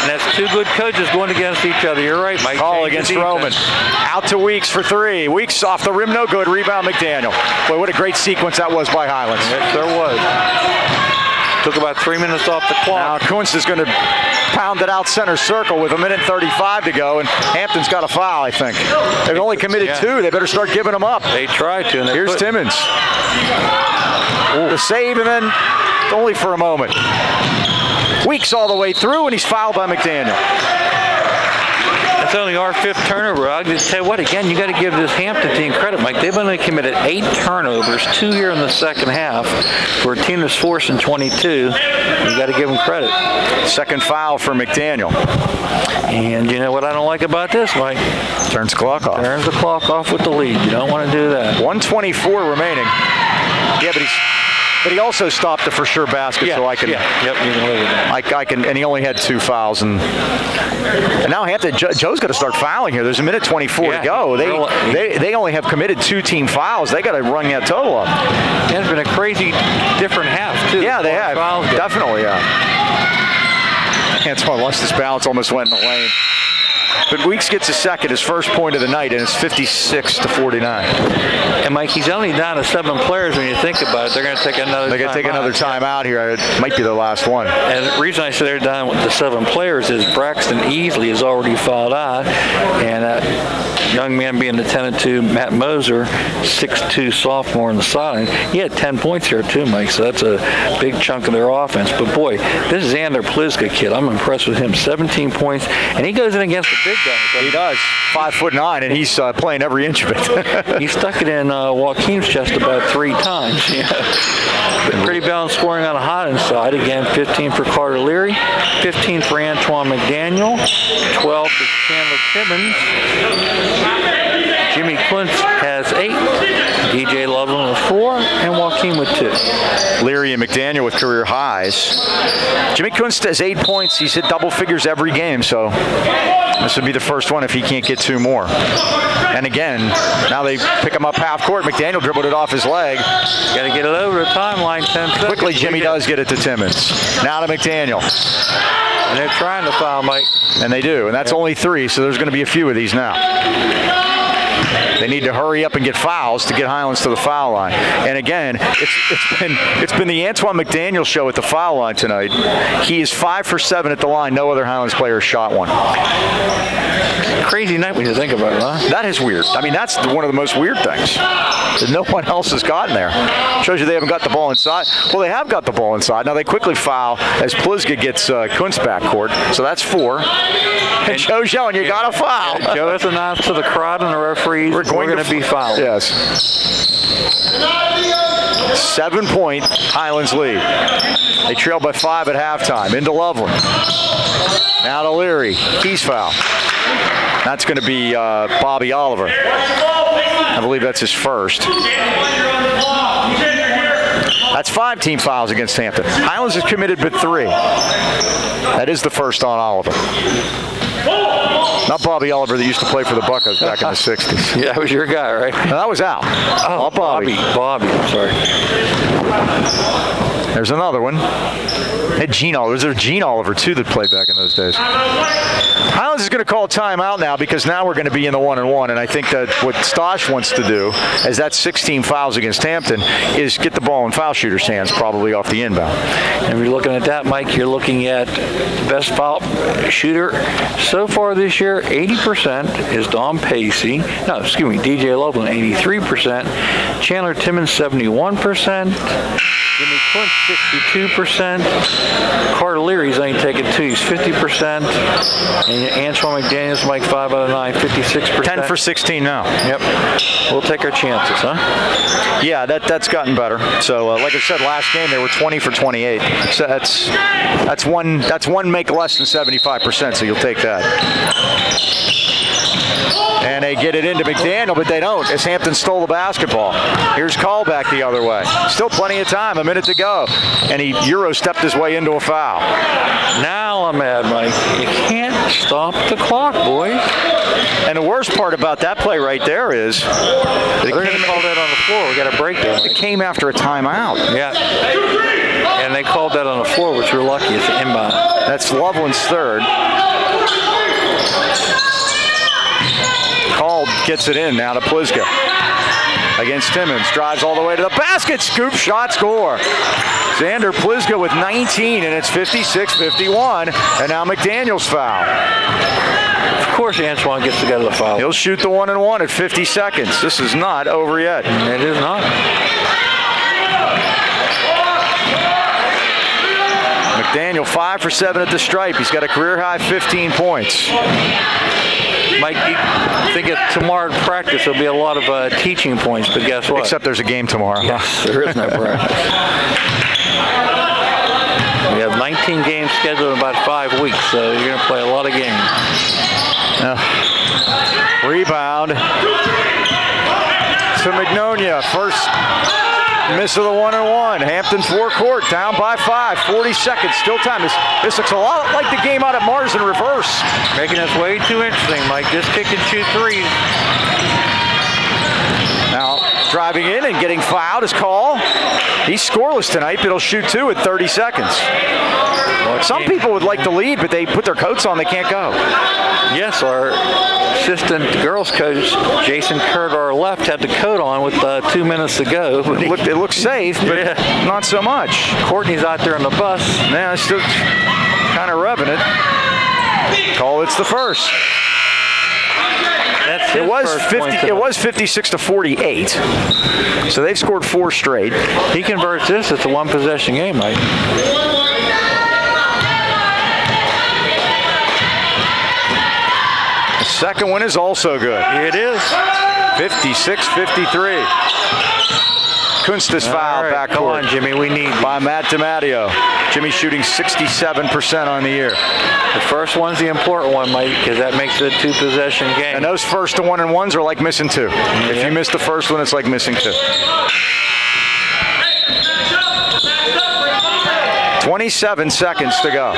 And that's 2 good coaches going against each other. You're right, Mike. Call against Roman. Out to Weeks for 3. Weeks off the rim, no good. Rebound McDaniel. Boy, what a great sequence that was by Highlands. Yes, there was. Took about 3 minutes off the clock. Now Kunst is going to pound it out center circle with 1:35 to go, and Hampton's got a foul, I think. They've only committed 2. They better start giving them up. They tried to. And here's Timmons. The save, and then only for a moment. Weeks all the way through, and he's fouled by McDaniel. That's only our 5th turnover. I'll just tell you what, again, you got to give this Hampton team credit, Mike. They've only committed 8 turnovers, 2 here in the second half, for a team that's forcing 22. You got to give them credit. Second foul for McDaniel. And you know what I don't like about this, Mike? Turns the clock off. Turns the clock off with the lead. You don't want to do that. 1:24 remaining. Yeah, but he also stopped a for sure basket, so I can. Yeah. Yep, you can live with that. I can, and he only had 2 fouls, and now Hampton. Joe's got to start fouling here. There's 1:24 to go. They only have committed 2 team fouls. They got to run that total up. And it's been a crazy different half too. Yeah, they have. Definitely, yeah. Antoine lost his balance, almost went in the lane. But Weeks gets a second, his first point of the night, and it's 56-49. And Mike, he's only down to 7 players when you think about it. They're going to take another. They're going to take another time out here. It might be their last one. And the reason I say they're down with the 7 players is Braxton Easley has already fouled out, and young man being attended to, Matt Moser, 6'2" sophomore in the sideline. He had 10 points here too, Mike. So that's a big chunk of their offense. But boy, this is Xander Plisgo kid. I'm impressed with him. 17 points, and he goes in against the big guys. He does. 5'9", and he's playing every inch of it. He stuck it in Joaquin's chest about 3 times. Yeah. Pretty balanced scoring on the Highlands side. Again, 15 for Carter Leary, 15 for Antoine McDaniel, 12 for Chandler Timmons. Jimmy Quince has 8, DJ Loveland with 4, and Joaquin with 2. Leary and McDaniel with career highs. Jimmy Kunst has 8 points. He's hit double figures every game, so this would be the first one if he can't get 2 more. And again, now they pick him up half court. McDaniel dribbled it off his leg. Got to get it over the timeline. 10 seconds. Quickly, Jimmy does get it to Timmons. Now to McDaniel. And they're trying to foul, Mike. And they do, and that's only 3, so there's going to be a few of these now. They need to hurry up and get fouls to get Highlands to the foul line. And again, it's been the Antoine McDaniel show at the foul line tonight. He is 5 for 7 at the line. No other Highlands player shot one. Crazy night when you think about it, huh? That is weird. I mean, that's one of the most weird things. That no one else has gotten there. Shows you they haven't got the ball inside. Well, they have got the ball inside. Now they quickly foul as Plisgo gets Kunst back court. So that's 4. And Joe's yelling, you got to foul. Joe has announced to the crowd and the referees, we're going to be fouled. Yes. 7-point Highlands lead. They trail by 5 at halftime. Into Loveland. Now to Leary. He's fouled. That's going to be Bobby Oliver. I believe that's his first. That's 5 team fouls against Hampton. Highlands has committed but 3. That is the first on Oliver. Not Bobby Oliver that used to play for the Buccos back in the 60s. Yeah, that was your guy, right? No, that was Al. Oh, Bobby, I'm sorry. There's another one. Hey, Gene Oliver. There's Gene Oliver, too, that played back in those days. Highlands is going to call a timeout now because now we're going to be in the 1-and-1, and I think that what Stosh wants to do, as that's 16 fouls against Hampton, is get the ball in foul shooter's hands, probably off the inbound. And if you're looking at that, Mike, you're looking at best foul shooter so far this year, 80% is Don Pacey. No, excuse me, DJ Loveland, 83%. Chandler Timmons, 71%. Jimmy Quint, 62%. Carter Leary's only taken 2. He's 50%. And Antoine McDaniels, Mike, 5 out of 9, 56%. 10 for 16 now. Yep. We'll take our chances, huh? Yeah, that's gotten better. So, like I said, last game they were 20 for 28. So that's one make less than 75%. So you'll take that. And they get it into McDaniel, but they don't, as Hampton stole the basketball. Here's Callback the other way. Still plenty of time, a minute to go. And he Euro-stepped his way into a foul. Now I'm mad, Mike. You can't stop the clock, boys. And the worst part about that play right there is they're going to call that on the floor. We got a break there. It came after a timeout. Yeah. And they called that on the floor, which we're lucky. It's an inbound. That's Loveland's third. Call gets it in now to Pliska. Against Timmons. Drives all the way to the basket. Scoop shot, score. Xander Pliska with 19, and it's 56-51. And now McDaniel's foul. Of course, Antoine gets to go to the foul. He'll shoot the 1-and-1 at 50 seconds. This is not over yet. It is not. McDaniel 5 for 7 at the stripe. He's got a career-high 15 points. Mike, you think at tomorrow at practice there'll be a lot of teaching points, but guess what? Except there's a game tomorrow. Yes, there is no practice. We have 19 games scheduled in about 5 weeks, so you're going to play a lot of games. Rebound to Magnolia. First miss of the 1-and-1. Hampton forecourt, down by 5. 40 seconds, still time. This looks a lot like the game out at Mars in reverse. Making us way too interesting, Mike. Just kick and shoot threes. Now, driving in and getting fouled is Call. He's scoreless tonight, but he'll shoot 2 at 30 seconds. Some people would like to lead, but they put their coats on, they can't go. Yes, our assistant girls coach, Jason Kurt, our left, had the coat on with 2 minutes to go. But it looks safe, but not so much. Courtney's out there on the bus. Yeah, still kind of revving it. Call it's the first. It was 56-48. So they've scored 4 straight. He converts this. It's a one-possession game, Mike. The second one is also good. It is. 56-53. Kunst's foul right, backcourt. Come on, Jimmy. We need by Matt DiMatteo. Jimmy shooting 67% on the year. The first one's the important one, Mike, because that makes it a 2-possession game. And those first 1-and-1s are like missing 2. Yeah. If you miss the first one, it's like missing 2. 27 seconds to go.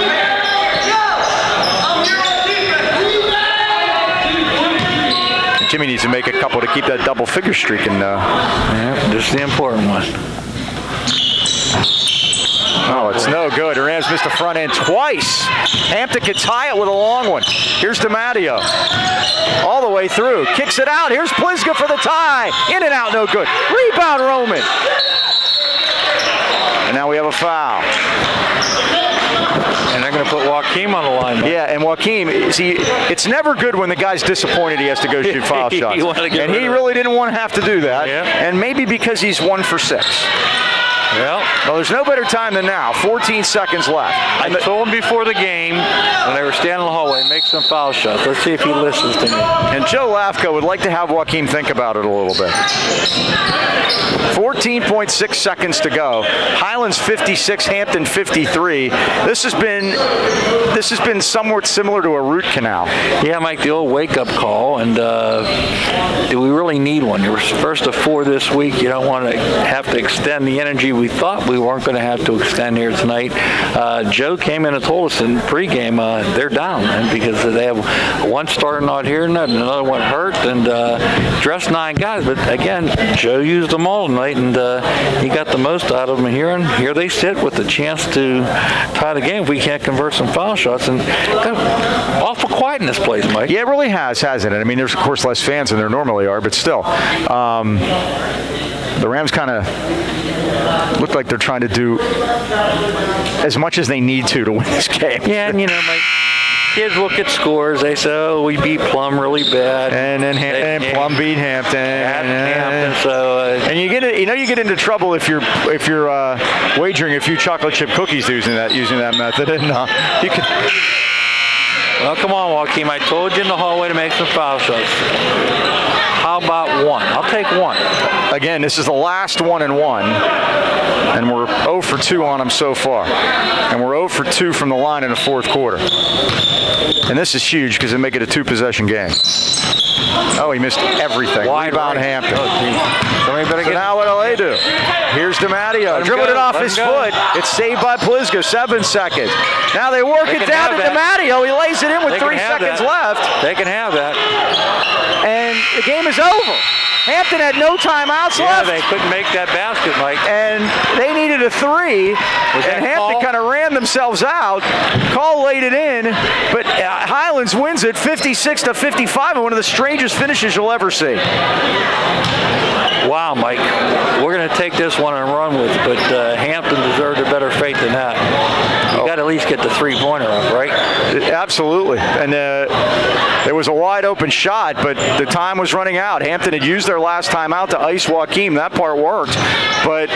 Jimmy needs to make a couple to keep that double figure streak. And this is the important one. Oh, it's no good. Rams missed the front end twice. Hampton can tie it with a long one. Here's DiMatteo. All the way through. Kicks it out. Here's Pliska for the tie. In and out, no good. Rebound, Roman. And now we have a foul. And they're going to put Joaquim on the line. Yeah, and Joaquim, see, it's never good when the guy's disappointed he has to go shoot foul shots. And he really didn't want to have to do that. Yeah. And maybe because he's 1 for 6. Well, there's no better time than now. 14 seconds left. I told him before the game when they were standing in the hallway, make some foul shots. Let's see if he listens to me. And Joe Lafko would like to have Joaquim think about it a little bit. 14.6 seconds to go. Highlands 56, Hampton 53. This has been somewhat similar to a root canal. Yeah, Mike, the old wake-up call. And do we really need one? You're first of 4 this week. You don't want to have to extend the energy we thought we weren't going to have to extend here tonight. Joe came in and told us in pregame they're down, and because they have one starter not here, and another one hurt, and dressed 9 guys. But again, Joe used them all tonight, and he got the most out of them here. And here they sit with the chance to tie the game if we can't convert some foul shots. And got awful quiet in this place, Mike. Yeah, it really has, hasn't it? I mean, there's of course less fans than there normally are, but still, the Rams kind of look like they're trying to do as much as they need to win this game. Yeah, and my kids look at scores. They say, "Oh, we beat Plum really bad," and then Plum beat Hampton. So, and you get into trouble if you're wagering a few chocolate chip cookies using that method, and you could. Well, come on, Joaquin. I told you in the hallway to make some foul shots. How about one? I'll take one. Again, this is the last 1-1, and we're 0 for 2 on them so far. And we're 0 for 2 from the line in the fourth quarter. And this is huge because they make it a 2-possession game. Oh, he missed everything. Wide Rebound right. Hampton. So now what do they do? Here's DiMatteo. Dribbled it off his foot. It's saved by Plisgo. 7 seconds. Now they work it down to DiMatteo. He lays it in with 3 seconds left. They can have that. And the game is over. Hampton had no timeouts left. Yeah, they couldn't make that basket, Mike. And they needed a 3. And Hampton kind of ran themselves out. Call laid it in. But Highlands wins it 56-55 in one of the strangest finishes you'll ever see. Wow, Mike. We're going to take this one and run with it, but Hampton deserved a better fate than that. You got to at least get the 3-pointer up, right? Absolutely. And there was a wide open shot, but the time was running out. Hampton had used their last timeout to ice Joaquin. That part worked. But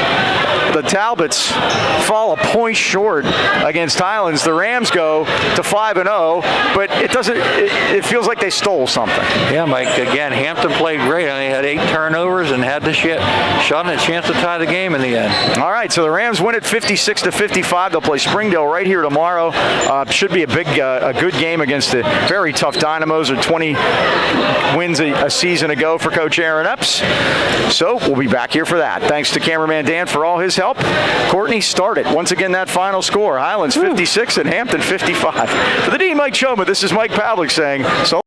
the Talbots fall a point short against Highlands. The Rams go to 5-0, but it feels like they stole something. Yeah, Mike. Again, Hampton played great. They had 8 turnovers and had the shot and a chance to tie the game in the end. All right, so the Rams win it 56-55. They'll play Springdale right here tomorrow. Should be a good game against the very tough Dynamos. Or 20 wins a season ago for Coach Aaron Epps. So we'll be back here for that. Thanks to cameraman Dan for all his help. Courtney started. Once again, that final score. Highlands 56 and Hampton 55. For the Dean Mike Choma, this is Mike Pavlik saying so